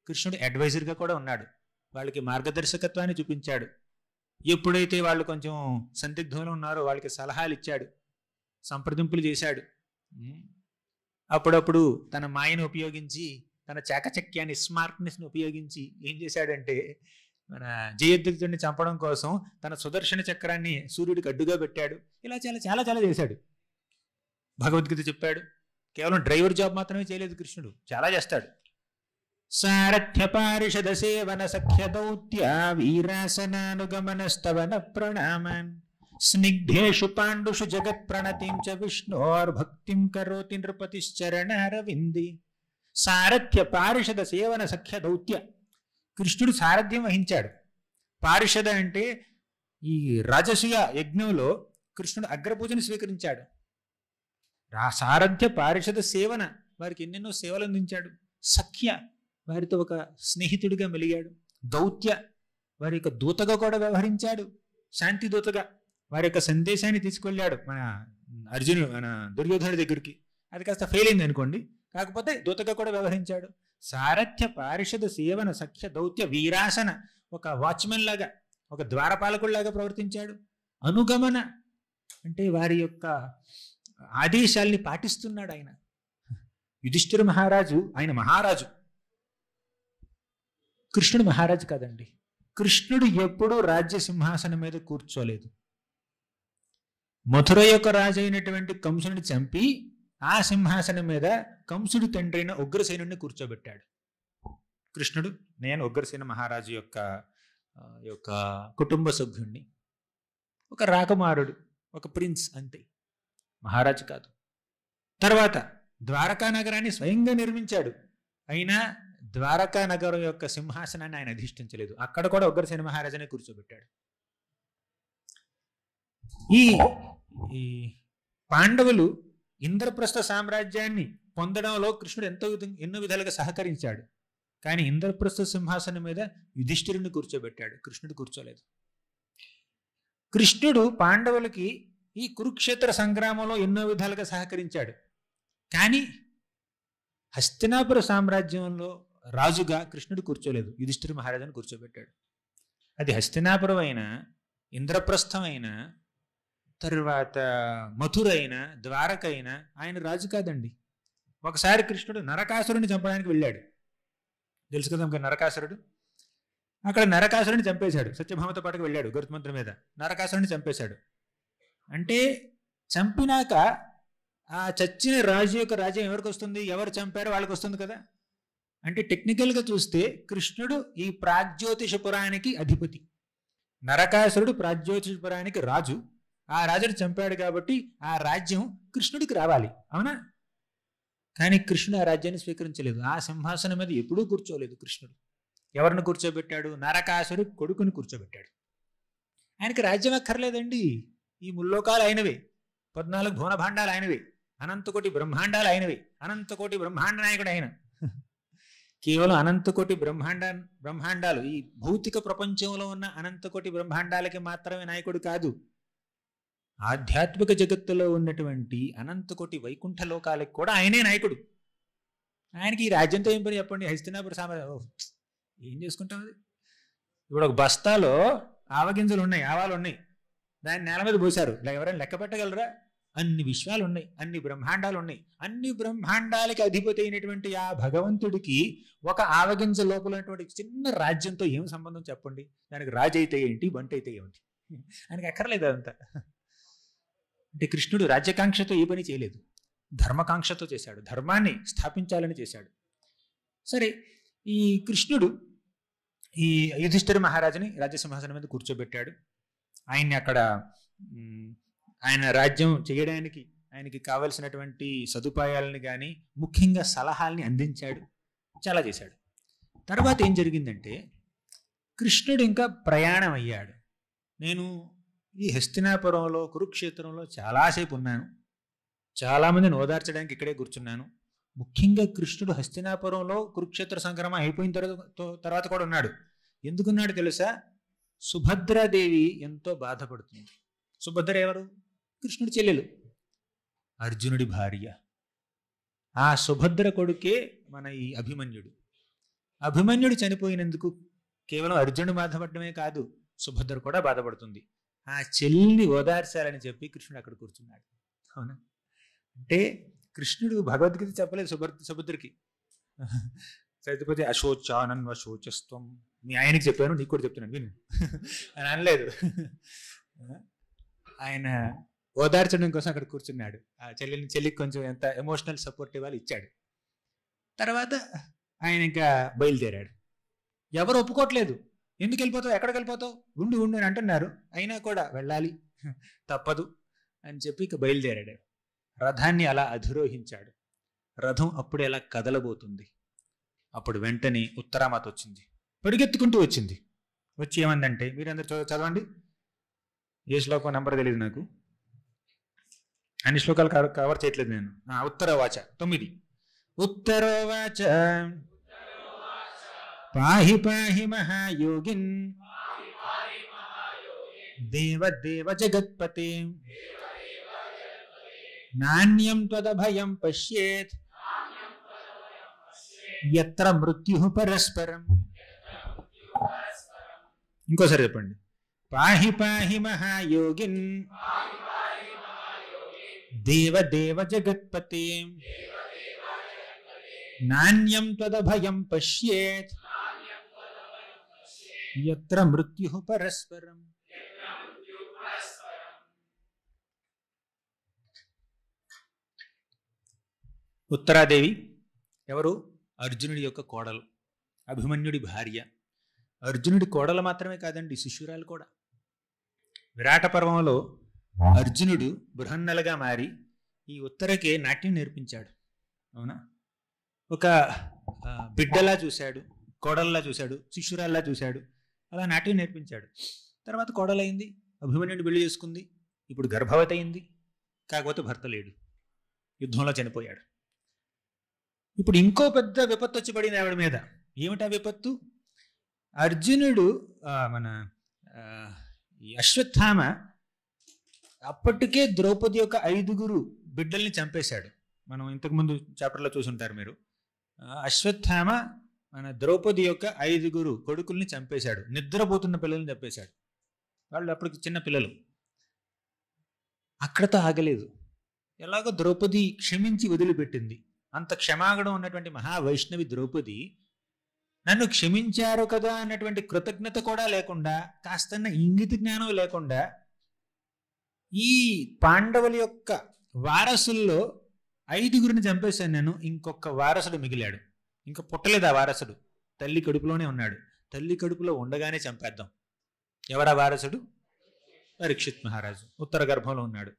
కృష్ణుడు అడ్వైజర్గా కూడా ఉన్నాడు. వాళ్ళకి మార్గదర్శకత్వాన్ని చూపించాడు. ఎప్పుడైతే వాళ్ళు కొంచెం సందిగ్ధంలో ఉన్నారో వాళ్ళకి సలహాలు ఇచ్చాడు, సంప్రదింపులు చేశాడు. అప్పుడప్పుడు తన మాయను ఉపయోగించి, తన చాకచక్యాన్ని, స్మార్ట్నెస్ని ఉపయోగించి ఏం చేశాడంటే, మన జయద్రథుడిని చంపడం కోసం తన సుదర్శన చక్రాన్ని సూర్యుడికి అడ్డుగా పెట్టాడు. ఇలా చాలా చాలా చాలా చేశాడు. భగవద్గీత చెప్పాడు. కేవలం డ్రైవర్ జాబ్ మాత్రమే చేయలేదు కృష్ణుడు, చాలా చేస్తాడు. సారథ్య పారిషద సేవన సఖ్య దౌత్య వీరాసనానుగమన స్తవన ప్రణామన్ స్నిగ్ధేషు పాండుషు జగత్ ప్రణతిం చ విష్ణోర్భక్తిం కరోతి నృపతిశ్చరణారవింది. సారథ్య పారిషద సేవన సఖ్య దౌత్య, కృష్ణుడు సారథ్యం వహించాడు. పారిషద అంటే ఈ రాజసూయ యజ్ఞంలో కృష్ణుడు అగ్రపూజను స్వీకరించాడు. సారథ్య పారిషద సేవన, వారికి ఎన్నెన్నో సేవలు అందించాడు. సఖ్య, వారితో ఒక స్నేహితుడిగా మెలిగాడు. దౌత్య, వారి యొక్క దూతగా కూడా వ్యవహరించాడు, శాంతి దూతగా. వారి యొక్క సందేశాన్ని తీసుకెళ్ళాడు మన దుర్యోధనుడి దగ్గరికి. అది కాస్త ఫెయిల్ అయింది అనుకోండి, కాకపోతే దూతగా కూడా వ్యవహరించాడు. సారథ్య పారిషద సేవన సఖ్య దౌత్య వీరాసన, ఒక వాచ్మెన్ లాగా, ఒక ద్వారపాలకుడిలాగా ప్రవర్తించాడు. అనుగమన అంటే వారి యొక్క ఆదేశాల్ని పాటిస్తున్నాడు ఆయన. యుధిష్ఠిర మహారాజు, ఆయన మహారాజు, కృష్ణుడు మహారాజు కాదండి. కృష్ణుడు ఎప్పుడూ రాజ్య సింహాసనం మీద కూర్చోలేదు. మథుర యొక్క రాజు అయినటువంటి కంసుని చంపి ఆ సింహాసనం మీద కంసుడి తండ్రి అయిన ఉగ్రసేనుడిని కూర్చోబెట్టాడు కృష్ణుడు. నేను ఉగ్రసేన మహారాజు యొక్క కుటుంబ సభ్యుణ్ణి, ఒక రాకుమారుడు, ఒక ప్రిన్స్, అంతే, మహారాజు కాదు. తర్వాత ద్వారకా నగరాన్ని స్వయంగా నిర్మించాడు. అయినా ద్వారకా నగరం యొక్క సింహాసనాన్ని ఆయన అధిష్ఠించలేదు. అక్కడ కూడా ఉగ్రసేన మహారాజునే కూర్చోబెట్టాడు. ఈ పాండవులు ఇంద్రప్రస్థ సామ్రాజ్యాన్ని పొందడంలో కృష్ణుడు ఎన్నో విధాలుగా సహకరించాడు. కానీ ఇంద్రప్రస్థ సింహాసనం మీద యుధిష్ఠిరుని కూర్చోబెట్టాడు, కృష్ణుడు కూర్చోలేదు. కృష్ణుడు పాండవులకి ఈ కురుక్షేత్ర సంగ్రామంలో ఎన్నో విధాలుగా సహకరించాడు. కానీ హస్తినాపుర సామ్రాజ్యంలో రాజుగా కృష్ణుడు కూర్చోలేదు, యుధిష్ఠిర మహారాజుని కూర్చోబెట్టాడు. అది హస్తినాపురం అయినా, ఇంద్రప్రస్థం అయినా, తర్వాత మథురైనా, ద్వారకైనా ఆయన రాజు కాదండి. ఒకసారి కృష్ణుడు నరకాసురుని చంపడానికి వెళ్ళాడు, తెలుసు కదా ఇంకా నరకాసురుడు. అక్కడ నరకాసురుని చంపేశాడు. సత్యభామతో పాటుకు వెళ్ళాడు గరుత్మంతుడి మీద, నరకాసురుని చంపేశాడు. అంటే చంపినాక ఆ చచ్చిన రాజు యొక్క రాజ్యం ఎవరికి వస్తుంది? ఎవరు చంపారో వాళ్ళకి వస్తుంది కదా. అంటే టెక్నికల్గా చూస్తే కృష్ణుడు ఈ ప్రాగ్జ్యోతిషపురానికి అధిపతి, నరకాసురుడు ప్రాగ్జ్యోతిషపురానికి రాజు. ఆ రాజుని చంపాడు కాబట్టి ఆ రాజ్యం కృష్ణుడికి రావాలి, అవునా? కానీ కృష్ణుడు ఆ రాజ్యాన్ని స్వీకరించలేదు. ఆ సింహాసనం మీద ఎప్పుడూ కూర్చోలేదు కృష్ణుడు. ఎవరిని కూర్చోబెట్టాడు? నరకాసురు కొడుకుని కూర్చోబెట్టాడు. ఆయనకి రాజ్యం అక్కర్లేదండి, ఈ ముల్లోకాలు అయినవే. 14 భువన భాండాలు ఆయనవి, అనంతకోటి బ్రహ్మాండాలు ఆయనవి, అనంతకోటి బ్రహ్మాండ నాయకుడు ఆయన. కేవలం అనంతకోటి బ్రహ్మాండాలు, ఈ భౌతిక ప్రపంచంలో ఉన్న అనంతకోటి బ్రహ్మాండాలకి మాత్రమే నాయకుడు కాదు, ఆధ్యాత్మిక జగత్తులో ఉన్నటువంటి అనంతకోటి వైకుంఠ లోకాలకు కూడా ఆయనే నాయకుడు. ఆయనకి ఈ రాజ్యంతో ఏం పని చెప్పండి? హస్తినాపుర సామ్రాజ్యం ఏం చేసుకుంటాం? అది ఇప్పుడు ఒక బస్తాలో ఆవగింజలు ఉన్నాయి, ఆవాలు ఉన్నాయి, దాన్ని నేల మీద పోశారు, ఎవరైనా లెక్క పెట్టగలరా? అన్ని విశ్వాలు ఉన్నాయి, అన్ని బ్రహ్మాండాలు ఉన్నాయి. అన్ని బ్రహ్మాండాలకి అధిపతి అయినటువంటి ఆ భగవంతుడికి ఒక ఆవగింజ లోపల ఉన్నటువంటి చిన్న రాజ్యంతో ఏం సంబంధం చెప్పండి? దానికి రాజు అయితే ఏంటి, బంట అయితే ఏమిటి? ఆయనకి అక్కర్లేదు అదంతా. అంటే కృష్ణుడు రాజ్యకాంక్షతో ఏ పని చేయలేదు, ధర్మకాంక్షతో చేశాడు, ధర్మాన్ని స్థాపించాలని చేశాడు. సరే, ఈ కృష్ణుడు ఈ యుధిష్ఠిర మహారాజుని రాజ్యసింహాసనం మీద కూర్చోబెట్టాడు. ఆయన్ని అక్కడ ఆయన రాజ్యం చేయడానికి ఆయనకి కావలసినటువంటి సదుపాయాలను కానీ ముఖ్యంగా సలహాల్ని అందించాడు, చాలా చేశాడు. తర్వాత ఏం జరిగిందంటే కృష్ణుడు ఇంకా ప్రయాణం అయ్యాడు. నేను ఈ హస్తినాపురంలో కురుక్షేత్రంలో చాలాసేపు ఉన్నాను, చాలామందిని ఓదార్చడానికి ఇక్కడే కూర్చున్నాను. ముఖ్యంగా కృష్ణుడు హస్తినాపురంలో కురుక్షేత్ర సంగ్రామం అయిపోయిన తర్వాత కూడా ఉన్నాడు. ఎందుకున్నాడు తెలుసా? సుభద్రాదేవి ఎంతో బాధపడుతుంది. సుభద్ర ఎవరు? కృష్ణుడి చెల్లెలు, అర్జునుడి భార్య. ఆ సుభద్ర కొడుకే మన ఈ అభిమన్యుడు. అభిమన్యుడు చనిపోయినందుకు కేవలం అర్జునుడు బాధపడమే కాదు, సుభద్ర కూడా బాధపడుతుంది. ఆ చెల్లిని ఓదార్చాలని చెప్పి కృష్ణుడు అక్కడ కూర్చున్నాడు. అవునా? అంటే కృష్ణుడు భగవద్గీత చెప్పలేదు సుభద్రకి. చదివిపోతే అశోచానన్వ శోచస్వం, మీ ఆయనకి చెప్పాను, నీకు కూడా చెప్తున్నాను విను అని అనలేదు. ఆయన ఓదార్చడం కోసం అక్కడ కూర్చున్నాడు. ఆ చెల్లికి కొంచెం ఎంత ఎమోషనల్ సపోర్ట్ ఇవ్వాలి ఇచ్చాడు. తర్వాత ఆయన ఇంకా బయలుదేరాడు. ఎవరు ఒప్పుకోవట్లేదు. ఎందుకు వెళ్ళిపోతావు, ఎక్కడికి వెళ్ళిపోతావు, ఉండు ఉండు అని అంటున్నారు. అయినా కూడా వెళ్ళాలి, తప్పదు అని చెప్పి ఇక బయలుదేరాడు. రథాన్ని అలా అధిరోహించాడు. రథం అప్పుడు ఎలా కదలబోతుంది. అప్పుడు వెంటనే ఉత్తరామాత వచ్చింది, పరిగెత్తుకుంటూ వచ్చింది. వచ్చి ఏమందంటే, మీరందరూ చదవండి, ఏ శ్లోకం నెంబర్ తెలియదు నాకు, అన్ని శ్లోకాలు కవర్ చేయట్లేదు నేను. ఉత్తరవాచ 9. ఉత్తరోవాచ పాహి పాహి మహాయోగిన్ దేవ దేవ జగత్పతే నాణ్యం త్వదభయం పశ్యేత్ యత్ర మృత్యు పరస్పరం. ఇంకోసారి చెప్పండి. పాహి పాహి మహాయోగిన్ దేవ దేవ జగత్పతే నాణ్యం త్వదభయం పశ్యేత్ యత్ర మృత్యు పరస్పరం. ఉత్తరాదేవి ఎవరు? అర్జునుడి యొక్క కోడలు, అభిమన్యుడి భార్య. అర్జునుడి కోడలు మాత్రమే కాదండి, శిష్యురాలు కూడా. విరాట పర్వంలో అర్జునుడు బృహన్నలుగా మారి ఈ ఉత్తరకే నాట్యం నేర్పించాడు. అవునా? ఒక బిడ్డలా చూశాడు, కోడల్లా చూశాడు, శిష్యురాల్లా చూశాడు, అలా నాట్యం నేర్పించాడు. తర్వాత కోడలైంది, అభిమన్యుడిని పెళ్లి చేసుకుంది, ఇప్పుడు గర్భవతి అయింది. కాకపోతే భర్త లేడు, యుద్ధంలో చనిపోయాడు. ఇప్పుడు ఇంకో పెద్ద విపత్తు వచ్చి పడింది ఆవిడ మీద. ఏమిటా విపత్తు? అర్జునుడు మన ఈ అశ్వత్థామ అప్పటికే ద్రౌపది యొక్క 5 బిడ్డల్ని చంపేశాడు. మనం ఇంతకుముందు చాప్టర్లో చూసుంటారు మీరు. అశ్వత్థామ మన ద్రౌపది యొక్క 5 కొడుకుల్ని చంపేశాడు, నిద్రపోతున్న పిల్లల్ని చంపేశాడు. వాళ్ళు అప్పటికి చిన్న పిల్లలు. అక్కడతో ఆగలేదు. ఎలాగో ద్రౌపది క్షమించి వదిలిపెట్టింది. అంత క్షమాగుణం ఉన్నటువంటి మహావైష్ణవి ద్రౌపది నన్ను క్షమించారు కదా అన్నటువంటి కృతజ్ఞత కూడా లేకుండా, కాస్తన్న ఇంగిత జ్ఞానం లేకుండా, ఈ పాండవుల యొక్క వారసుల్లో 5 చంపేశాను నేను, ఇంకొక వారసుడు మిగిలాడు, ఇంకా పుట్టలేదు ఆ వారసుడు, తల్లి కడుపులోనే ఉన్నాడు. తల్లి కడుపులో ఉండగానే చంపేద్దాం. ఎవరా వారసుడు? పరీక్షిత్ మహారాజు, ఉత్తర గర్భంలో ఉన్నాడు.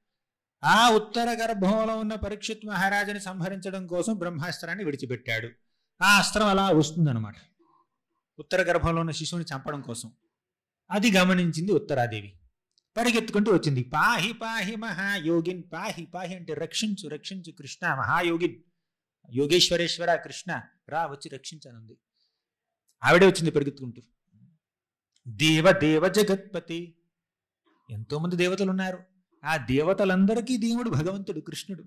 ఆ ఉత్తర గర్భంలో ఉన్న పరీక్షిత్ మహారాజుని సంహరించడం కోసం బ్రహ్మాస్త్రాన్ని విడిచిపెట్టాడు. ఆ అస్త్రం అలా వస్తుందన్నమాట ఉత్తర గర్భంలో ఉన్న శిశువుని చంపడం కోసం. అది గమనించింది ఉత్తరాదేవి. పరిగెత్తుకుంటూ వచ్చింది. పాహి పాహి మహాయోగిన్. పాహి పాహి అంటే రక్షించు రక్షించు కృష్ణ. మహాయోగిన్, యోగేశ్వరేశ్వర కృష్ణ రా వచ్చి రక్షించానుంది. ఆవిడే వచ్చింది పరిగెత్తుకుంటూ. దేవ దేవ జగత్పతి. ఎంతోమంది దేవతలు ఉన్నారు. ఆ దేవతలందరికీ దేవుడు భగవంతుడు కృష్ణుడు.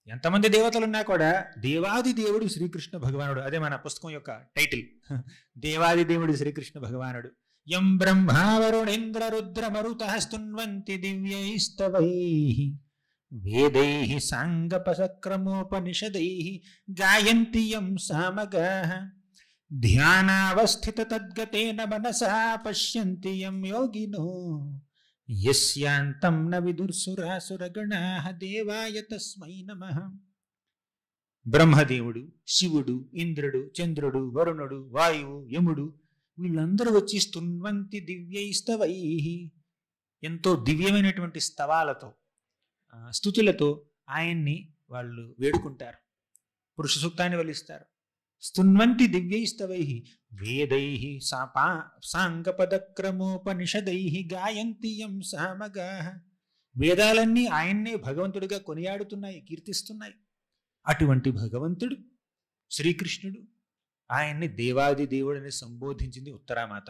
ఎంతమంది దేవతలున్నా కూడా దేవాది దేవుడు శ్రీకృష్ణ భగవానుడు. అదే మన పుస్తకం యొక్క టైటిల్, దేవాది దేవుడు శ్రీకృష్ణ భగవానుడు. యం బ్రహ్మా వరుణేంద్ర రుద్ర మరుతః స్తున్వంతి దివ్యైస్తవైః వేదైః సాంగపసక్రమోపనిషదైః గాయంతి యం సామగాః ధ్యానావస్థిత తద్గతేన మనసా పశ్యంతి యం యోగినో యస్యాంతం న విదుర్సురాసురగణాః దేవాయ తస్మై నమః. బ్రహ్మదేవుడు, శివుడు, ఇంద్రుడు, చంద్రుడు, వరుణుడు, వాయువు, యముడు వీళ్ళందరూ వచ్చి స్తున్వంతి దివ్యైస్తవైః ఎంతో దివ్యమైనటువంటి స్తవాలతో, స్తుతులతో ఆయన్ని వాళ్ళు వేడుకుంటారు. పురుష సూక్తాన్ని వలిస్తారు. స్తున్వంతి దివ్యైస్తవైః వేదైః సాంగపదక్రమోపనిషదైః గాయంతి యం సామగాః. వేదాలన్నీ ఆయన్నే భగవంతుడిగా కొనియాడుతున్నాయి, కీర్తిస్తున్నాయి. అటువంటి భగవంతుడు శ్రీకృష్ణుడు. ఆయన్ని దేవాది దేవుడని సంబోధించింది ఉత్తరామాత.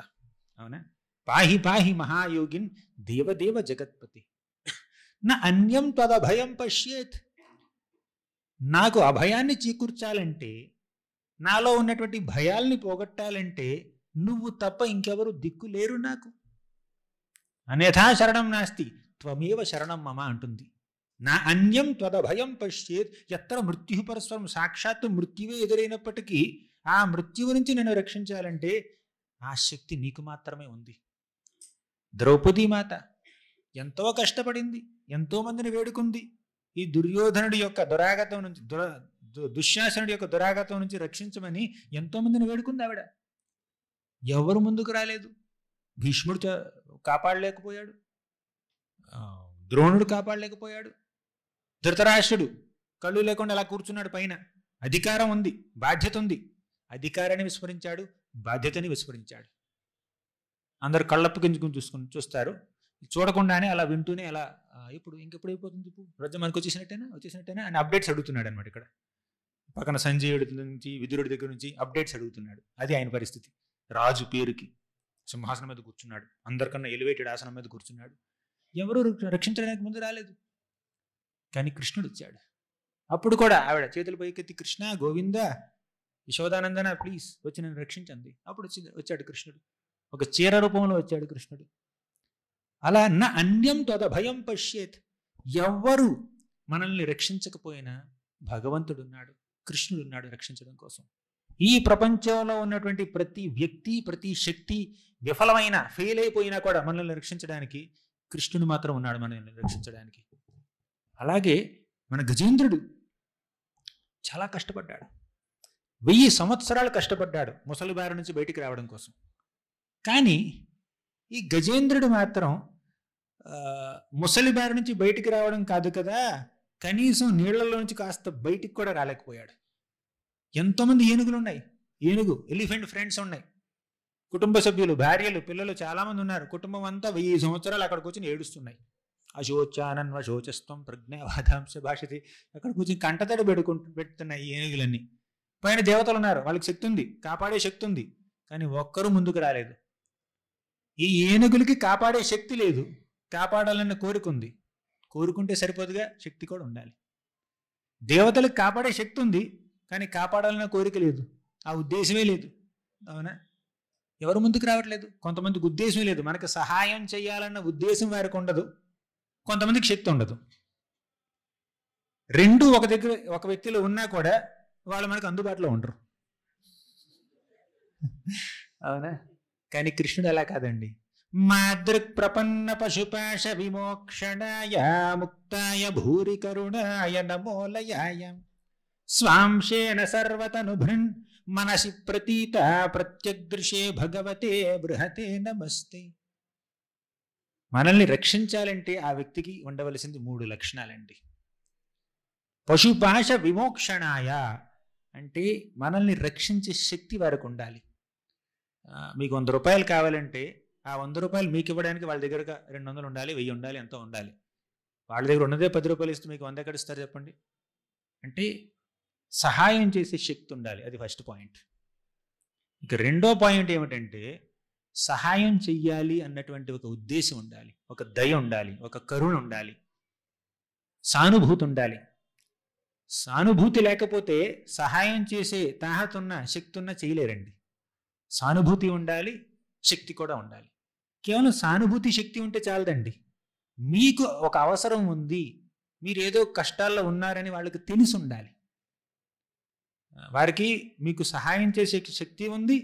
అవునా? పాహి పాహి మహాయోగిన్ దేవదేవ జగత్పతి. నా అన్యం త్వదభయం పశ్యేత్. నాకు అభయాన్ని చేకూర్చాలంటే, నాలో ఉన్నటువంటి భయాల్ని పోగొట్టాలంటే నువ్వు తప్ప ఇంకెవరు దిక్కు లేరు నాకు. అన్యథా శరణం నాస్తి త్వమేవ శరణం మమ అంటుంది. నా అన్యం త్వదభయం పశ్యేత్ ఎత్ర మృత్యు పరస్పరం. సాక్షాత్తు మృత్యువే ఎదురైనప్పటికీ ఆ మృత్యువు నుంచి నేను రక్షించాలంటే ఆ శక్తి నీకు మాత్రమే ఉంది. ద్రౌపదీ మాత ఎంతో కష్టపడింది, ఎంతో మందిని వేడుకుంది. ఈ దుర్యోధనుడి యొక్క దురాగతం నుంచి, దుశ్శాసనుడి యొక్క దురాగతం నుంచి రక్షించమని ఎంతో మందిని వేడుకుంది ఆవిడ. ఎవరు ముందుకు రాలేదు. భీష్ముడు కాపాడలేకపోయాడు, ద్రోణుడు కాపాడలేకపోయాడు, ధృతరాష్ట్రుడు కళ్ళు లేకుండా అలా కూర్చున్నాడు పైన. అధికారం ఉంది, బాధ్యత ఉంది. అధికారాన్ని విస్మరించాడు, బాధ్యతని విస్మరించాడు. అందరు కళ్ళప్పగించుకుని చూస్తారు. చూడకుండానే అలా వింటూనే అలా ఇంకెప్పుడు అయిపోతుంది, ఇప్పుడు రజ్జ మనకు వచ్చేసినట్టేనా అని అప్డేట్స్ అడుగుతున్నాడు అనమాట. ఇక్కడ పక్కన సంజయుడి నుంచి, విదురుడి దగ్గర నుంచి అప్డేట్స్ అడుగుతున్నాడు. అది ఆయన పరిస్థితి. రాజు పేరుకి సింహాసనం మీద కూర్చున్నాడు, అందరికన్నా ఎలివేటెడ్ ఆసనం మీద కూర్చున్నాడు. ఎవరు రక్షించడానికి ముందు రాలేదు, కానీ కృష్ణుడు వచ్చాడు. అప్పుడు కూడా ఆవిడ చేతులు పైకెత్తి కృష్ణ గోవింద యశోదానందన ప్లీజ్ వచ్చి నన్ను రక్షించండి. అప్పుడు వచ్చాడు కృష్ణుడు. ఒక చీర రూపంలో వచ్చాడు కృష్ణుడు. అలా నా అన్యం త్వదభయం పశ్యేత్. ఎవ్వరు మనల్ని రక్షించకపోయినా భగవంతుడున్నాడు, కృష్ణుడున్నాడు రక్షించడం కోసం. ఈ ప్రపంచంలో ఉన్నటువంటి ప్రతి వ్యక్తి, ప్రతి శక్తి విఫలమైన, ఫెయిల్ అయిపోయినా కూడా మనల్ని రక్షించడానికి కృష్ణుడు మాత్రం ఉన్నాడు, మనల్ని రక్షించడానికి. అలాగే మన గజేంద్రుడు చాలా కష్టపడ్డాడు. 1000 సంవత్సరాలు కష్టపడ్డాడు ముసలి బారి నుంచి బయటికి రావడం కోసం. కానీ ఈ గజేంద్రుడు మాత్రం ముసలి బారి నుంచి బయటికి రావడం కాదు కదా, కనీసం నీళ్లలో నుంచి కాస్త బయటికి కూడా రాలేకపోయాడు. ఎంతోమంది ఏనుగులు ఉన్నాయి, ఎలిఫెంట్ ఫ్రెండ్స్ ఉన్నాయి, కుటుంబ సభ్యులు, భార్యలు, పిల్లలు చాలామంది ఉన్నారు. కుటుంబం అంతా 1000 సంవత్సరాలు అక్కడికి వచ్చి ఏడుస్తున్నాయి. అశోచానన్వశోచస్వం ప్రజ్ఞావాదాంశ భాషతి. అక్కడ కూర్చొని కంటతడి పెడుతున్నాయి ఏనుగులన్నీ. పైన దేవతలు ఉన్నారు, వాళ్ళకి శక్తి ఉంది, కాపాడే శక్తి ఉంది, కానీ ఒక్కరూ ముందుకు రాలేదు. ఈ ఏనుగులకి కాపాడే శక్తి లేదు, కాపాడాలన్న కోరిక ఉంది. కోరుకుంటే సరిపోదుగా, శక్తి కూడా ఉండాలి. దేవతలకు కాపాడే శక్తి ఉంది, కానీ కాపాడాలన్న కోరిక లేదు, ఆ ఉద్దేశమే లేదు. అవునా? ఎవరు ముందుకు రావట్లేదు. కొంతమందికి ఉద్దేశం లేదు, మనకు సహాయం చేయాలన్న ఉద్దేశం వారికి ఉండదు, కొంతమందికి శక్తి ఉండదు. రెండు ఒక వ్యక్తిలో ఉన్నా కూడా వాళ్ళు మనకు అందుబాటులో ఉండరు. అవునా? కానీ కృష్ణుడు అలా కాదండి. మాదృక్ ప్రపన్న పశుపాశ విమోక్షణాయ ముక్తాయ భూరి కరుణాయ నమోలయాయ స్వాంశేన సర్వతనుభృన్ మనసి ప్రతీత ప్రత్యదృశే భగవతే బృహతే నమస్తే. మనల్ని రక్షించాలంటే ఆ వ్యక్తికి ఉండవలసింది 3 లక్షణాలండి. పశుపాశ విమోక్షణాయ అంటే మనల్ని రక్షించే శక్తి వారికి ఉండాలి. మీకు 100 రూపాయలు కావాలంటే ఆ 100 రూపాయలు మీకు ఇవ్వడానికి వాళ్ళ దగ్గర 200 ఉండాలి, 1000 ఉండాలి, ఎంతో ఉండాలి. వాళ్ళ దగ్గర ఉన్నదే 10 రూపాయలు ఇస్తే మీకు 100 ఎక్కడ ఇస్తారు చెప్పండి? అంటే సహాయం చేసే శక్తి ఉండాలి. అది ఫస్ట్ పాయింట్. ఇక రెండో పాయింట్ ఏమిటంటే సహాయం చెయ్యాలి అన్నటువంటి ఒక ఉద్దేశం ఉండాలి, ఒక దయ ఉండాలి, ఒక కరుణ ఉండాలి, సానుభూతి ఉండాలి. సానుభూతి లేకపోతే సహాయం చేసే తాహతున్న శక్తి ఉన్న చేయలేరండి. సానుభూతి ఉండాలి, శక్తి కూడా ఉండాలి. కేవలం సానుభూతి శక్తి ఉంటే చాలదండి. మీకు ఒక అవసరం ఉంది, మీరు ఏదో కష్టాల్లో ఉన్నారని వాళ్ళకి తెలిసి ఉండాలి. వారికి మీకు సహాయం చేసే శక్తి ఉంది,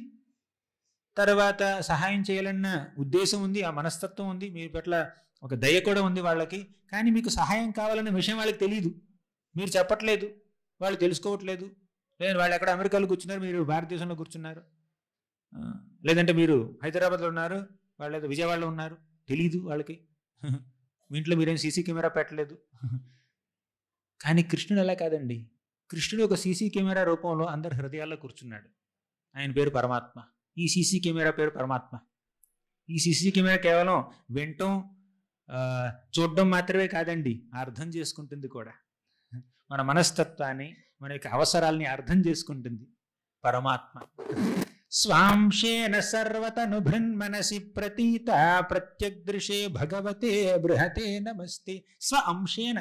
తర్వాత సహాయం చేయాలన్న ఉద్దేశం ఉంది, ఆ మనస్తత్వం ఉంది, మీ పట్ల ఒక దయ కూడా ఉంది వాళ్ళకి. కానీ మీకు సహాయం కావాలన్న విషయం వాళ్ళకి తెలియదు, మీరు చెప్పట్లేదు, వాళ్ళు తెలుసుకోవట్లేదు. లేదంటే వాళ్ళు ఎక్కడ అమెరికాలో కూర్చున్నారు, మీరు భారతదేశంలో కూర్చున్నారు. లేదంటే మీరు హైదరాబాద్లో ఉన్నారు, వాళ్ళు ఏదో విజయవాడలో ఉన్నారు, తెలీదు వాళ్ళకి. మీ ఇంట్లో మీరేం సీసీ కెమెరా పెట్టలేదు. కానీ కృష్ణుడు అలా కాదండి. కృష్ణుడు ఒక సీసీ కెమెరా రూపంలో అందరి హృదయాల్లో కూర్చున్నాడు. ఆయన పేరు పరమాత్మ. ఈ సీసీ కెమెరా పేరు పరమాత్మ. ఈ సీసీ కెమెరా కేవలం వినటం చూడడం మాత్రమే కాదండి, అర్థం చేసుకుంటుంది కూడా. మన మనస్తత్వాన్ని, మన యొక్క అవసరాల్ని అర్థం చేసుకుంటుంది పరమాత్మ. స్వాంశేన సర్వతనుభృన్మనసి ప్రతీత ప్రత్యగ్దృశే భగవతే బృహతే నమస్తే. స్వ అంశేన,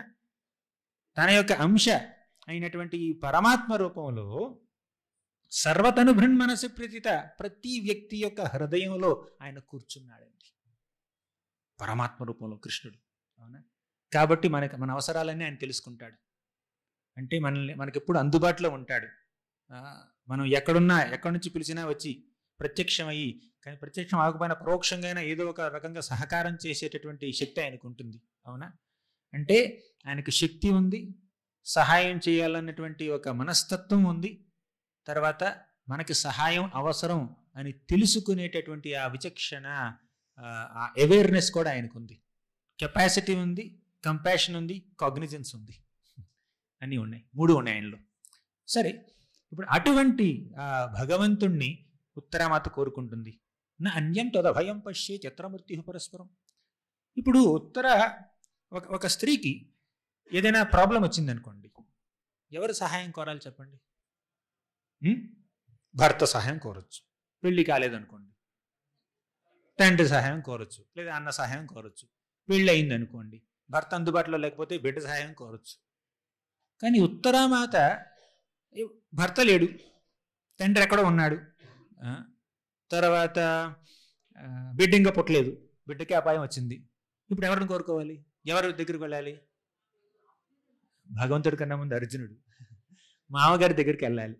తన యొక్క అంశ అయినటువంటి ఈ పరమాత్మ రూపంలో సర్వతనుభృన్మనసి ప్రతీత, ప్రతి వ్యక్తి యొక్క హృదయంలో ఆయన కూర్చున్నాడండి పరమాత్మ రూపంలో కృష్ణుడు. అవునా? కాబట్టి మన అవసరాలన్నీ ఆయన తెలుసుకుంటాడు. అంటే మనకెప్పుడు అందుబాటులో ఉంటాడు. మనం ఎక్కడున్నా, ఎక్కడి నుంచి పిలిచినా వచ్చి ప్రత్యక్షమయ్యి, కానీ ప్రత్యక్షం ఆగకపోయినా పరోక్షంగా ఏదో ఒక రకంగా సహకారం చేసేటటువంటి శక్తి ఆయనకు ఉంటుంది. అవునా? అంటే ఆయనకు శక్తి ఉంది, సహాయం చేయాలన్నటువంటి ఒక మనస్తత్వం ఉంది, తర్వాత మనకి సహాయం అవసరం అని తెలుసుకునేటటువంటి ఆ విచక్షణ, ఆ అవేర్నెస్ కూడా ఆయనకు ఉంది. కెపాసిటీ ఉంది, కంపాషన్ ఉంది, కాగ్నిజెన్స్ ఉంది, అన్నీ ఉన్నాయి. 3 ఉన్నాయి ఆయనలో. సరే, ఇప్పుడు అటువంటి భగవంతుణ్ణి ఉత్తరామాత కోరుకుంటుంది. నా అన్యం తదభయం పశ్యే చిత్రమూర్తి పరస్పరం. ఇప్పుడు ఒక స్త్రీకి ఏదైనా ప్రాబ్లం వచ్చిందనుకోండి, ఎవరు సహాయం కోరాలి చెప్పండి? భర్త సహాయం కోరచ్చు. పెళ్లి కాలేదనుకోండి, తండ్రి సహాయం కోరచ్చు, లేదా అన్న సహాయం కోరచ్చు. పెళ్ళి అయింది అనుకోండి, భర్త అందుబాటులో లేకపోతే బిడ్డ సహాయం కోరచ్చు. కానీ ఉత్తరామాత భర్త లేడు, తండ్రి ఎక్కడో ఉన్నాడు, తర్వాత బిడ్డ ఇంకా పుట్టలేదు, బిడ్డకి అపాయం వచ్చింది. ఇప్పుడు ఎవరిని కోరుకోవాలి? ఎవరి దగ్గరికి వెళ్ళాలి? భగవంతుడి కన్నా ముందు అర్జునుడు మామగారి దగ్గరికి వెళ్ళాలి.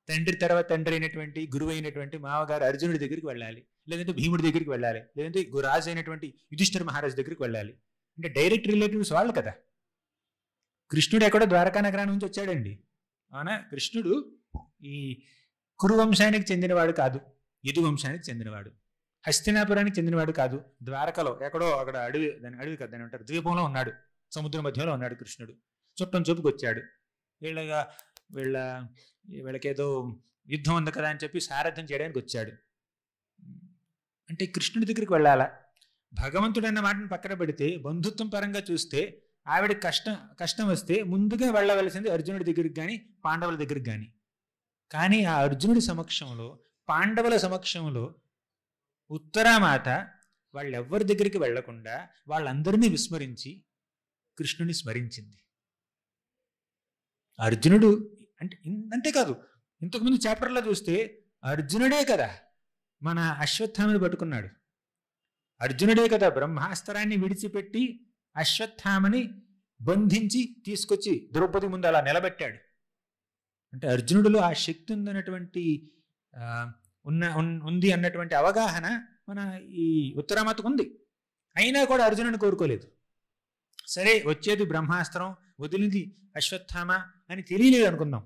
తండ్రి తర్వాత తండ్రి అయినటువంటి గురువు అయినటువంటి మామగారు అర్జునుడి దగ్గరికి వెళ్ళాలి, లేదంటే భీముడి దగ్గరికి వెళ్ళాలి, లేదంటే రాజు అయినటువంటి యుధిష్ఠిర మహారాజు దగ్గరికి వెళ్ళాలి. అంటే డైరెక్ట్ రిలేటివ్స్ వాళ్ళు కదా. కృష్ణుడు ఎక్కడో ద్వారకా నగరాన్ని నుంచి వచ్చాడండి. అవునా? కృష్ణుడు ఈ కురువంశానికి చెందినవాడు కాదు, యదు వంశానికి చెందినవాడు, హస్తినాపురానికి చెందినవాడు కాదు. ద్వారకలో ఎక్కడో అక్కడ అడవి కదా అంటారు, ద్వీపంలో ఉన్నాడు, సముద్రం మధ్యలో ఉన్నాడు కృష్ణుడు. చుట్టం చూపుకి వచ్చాడు. వీళ్ళకేదో యుద్ధం ఉంది కదా అని చెప్పి సారథ్యం చేయడానికి వచ్చాడు. అంటే కృష్ణుడి దగ్గరికి వెళ్ళాలా? భగవంతుడు అన్న మాటను పక్కన పెడితే, బంధుత్వం పరంగా చూస్తే ఆవిడకి కష్టం వస్తే ముందుగా వెళ్ళవలసింది అర్జునుడి దగ్గరికి కానీ పాండవుల దగ్గరికి కానీ. కానీ ఆ అర్జునుడి సమక్షంలో, పాండవుల సమక్షంలో ఉత్తరామాత వాళ్ళెవ్వరి దగ్గరికి వెళ్లకుండా వాళ్ళందరినీ విస్మరించి కృష్ణుని స్మరించింది. అర్జునుడు అంటే అంతేకాదు, ఇంతకుముందు చాప్టర్లో చూస్తే అర్జునుడే కదా మన అశ్వత్థామని పట్టుకున్నాడు. అర్జునుడే కదా బ్రహ్మాస్త్రాన్ని విడిచిపెట్టి అశ్వత్థామని బంధించి తీసుకొచ్చి ద్రౌపది ముందు అలా నిలబెట్టాడు. అంటే అర్జునుడిలో ఆ శక్తి ఉందన్నటువంటి ఉంది అన్నటువంటి అవగాహన మన ఈ ఉత్తరామాతకు ఉంది. అయినా కూడా అర్జునుడిని కోరుకోలేదు. సరే, వచ్చేది బ్రహ్మాస్త్రం, వదిలింది అశ్వత్థామ అని తెలియలేదు అనుకుందాం.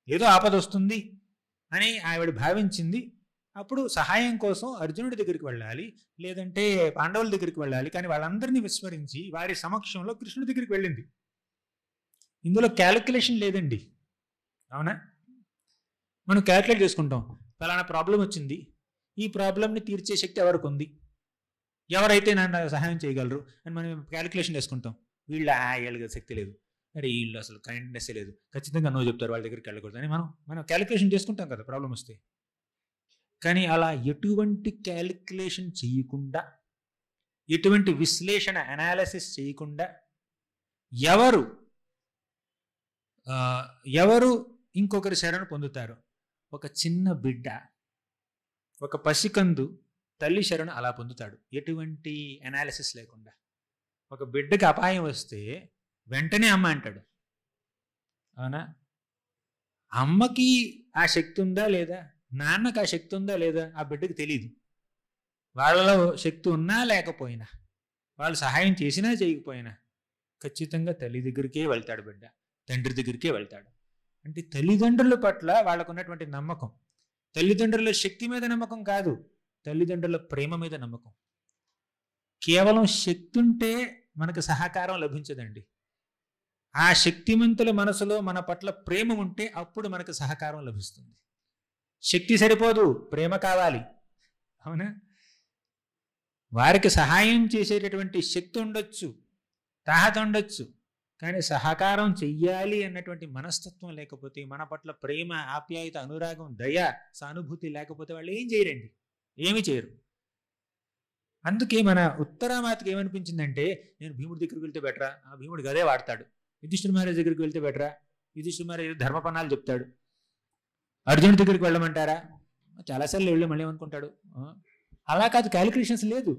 ఏదో ఆపద వస్తుంది అని ఆవిడ భావించింది. అప్పుడు సహాయం కోసం అర్జునుడి దగ్గరికి వెళ్ళాలి, లేదంటే పాండవుల దగ్గరికి వెళ్ళాలి. కానీ వాళ్ళందరినీ విస్మరించి వారి సమక్షంలో కృష్ణుడి దగ్గరికి వెళ్ళింది. ఇందులో క్యాలిక్యులేషన్ లేదండి. అవునా? మనం క్యాలిక్యులేట్ చేసుకుంటాం, ఫలానా ప్రాబ్లం వచ్చింది, ఈ ప్రాబ్లంని తీర్చే శక్తి ఎవరికి ఉంది, ఎవరైతే నన్ను సహాయం చేయగలరు అని మనం క్యాలిక్యులేషన్ వేసుకుంటాం. వీళ్ళకి శక్తి లేదు, అరే వీళ్ళు అసలు కైండ్నెస్ లేదు, ఖచ్చితంగా నో చెప్తారు, వాళ్ళ దగ్గరికి వెళ్ళకూడదు అని మనం క్యాలిక్యులేషన్ చేసుకుంటాం కదా ప్రాబ్లం వస్తే. కానీ అలా ఎటువంటి క్యాలిక్యులేషన్ చేయకుండా, ఎటువంటి విశ్లేషణ అనాలిసిస్ చేయకుండా ఎవరు ఇంకొకరి శరణు పొందుతారు? ఒక చిన్న బిడ్డ, ఒక పసికందు తల్లి శరణు అలా పొందుతాడు, ఎటువంటి అనాలిసిస్ లేకుండా. ఒక బిడ్డకి అపాయం వస్తే వెంటనే అమ్మ అంటాడు, అవునా? అమ్మకి ఆ శక్తి ఉందా లేదా, నాన్నకి ఆ శక్తి ఉందా లేదా ఆ బిడ్డకి తెలియదు. వాళ్ళలో శక్తి ఉన్నా లేకపోయినా, వాళ్ళు సహాయం చేసినా చేయకపోయినా ఖచ్చితంగా తల్లి దగ్గరికే వెళ్తాడు బిడ్డ, తండ్రి దగ్గరికే వెళ్తాడు. అంటే తల్లిదండ్రుల పట్ల వాళ్ళకు ఉన్నటువంటి నమ్మకం, తల్లిదండ్రుల శక్తి మీద నమ్మకం కాదు, తల్లిదండ్రుల ప్రేమ మీద నమ్మకం. కేవలం శక్తి ఉంటే మనకు సహకారం లభించదండి. ఆ శక్తిమంతుల మనసులో మన పట్ల ప్రేమ ఉంటే అప్పుడు మనకు సహకారం లభిస్తుంది. శక్తి సరిపోదు, ప్రేమ కావాలి, అవునా? వారికి సహాయం చేసేటటువంటి శక్తి ఉండొచ్చు, తాహత ఉండొచ్చు, కానీ సహకారం చెయ్యాలి అన్నటువంటి మనస్తత్వం లేకపోతే, మన పట్ల ప్రేమ, ఆప్యాయత, అనురాగం, దయ, సానుభూతి లేకపోతే వాళ్ళు ఏం చేయరండి, ఏమీ చేయరు. అందుకే మన ఉత్తరామాతకి ఏమనిపించిందంటే, నేను భీముడి దగ్గరికి వెళ్తే బెటరా, ఆ భీముడికి అదే వాడతాడు. యుధిష్ఠిర మహారాజ్ దగ్గరికి వెళ్తే బెటరా, యుధిష్ఠిర మహారాజ్ ధర్మపన్నాలు చెప్తాడు. అర్జునుడి దగ్గరికి వెళ్ళమంటారా, చాలాసార్లు వెళ్ళి మళ్ళీ ఏమనుకుంటాడు. అలా కాదు, క్యాలిక్యులేషన్స్ లేదు.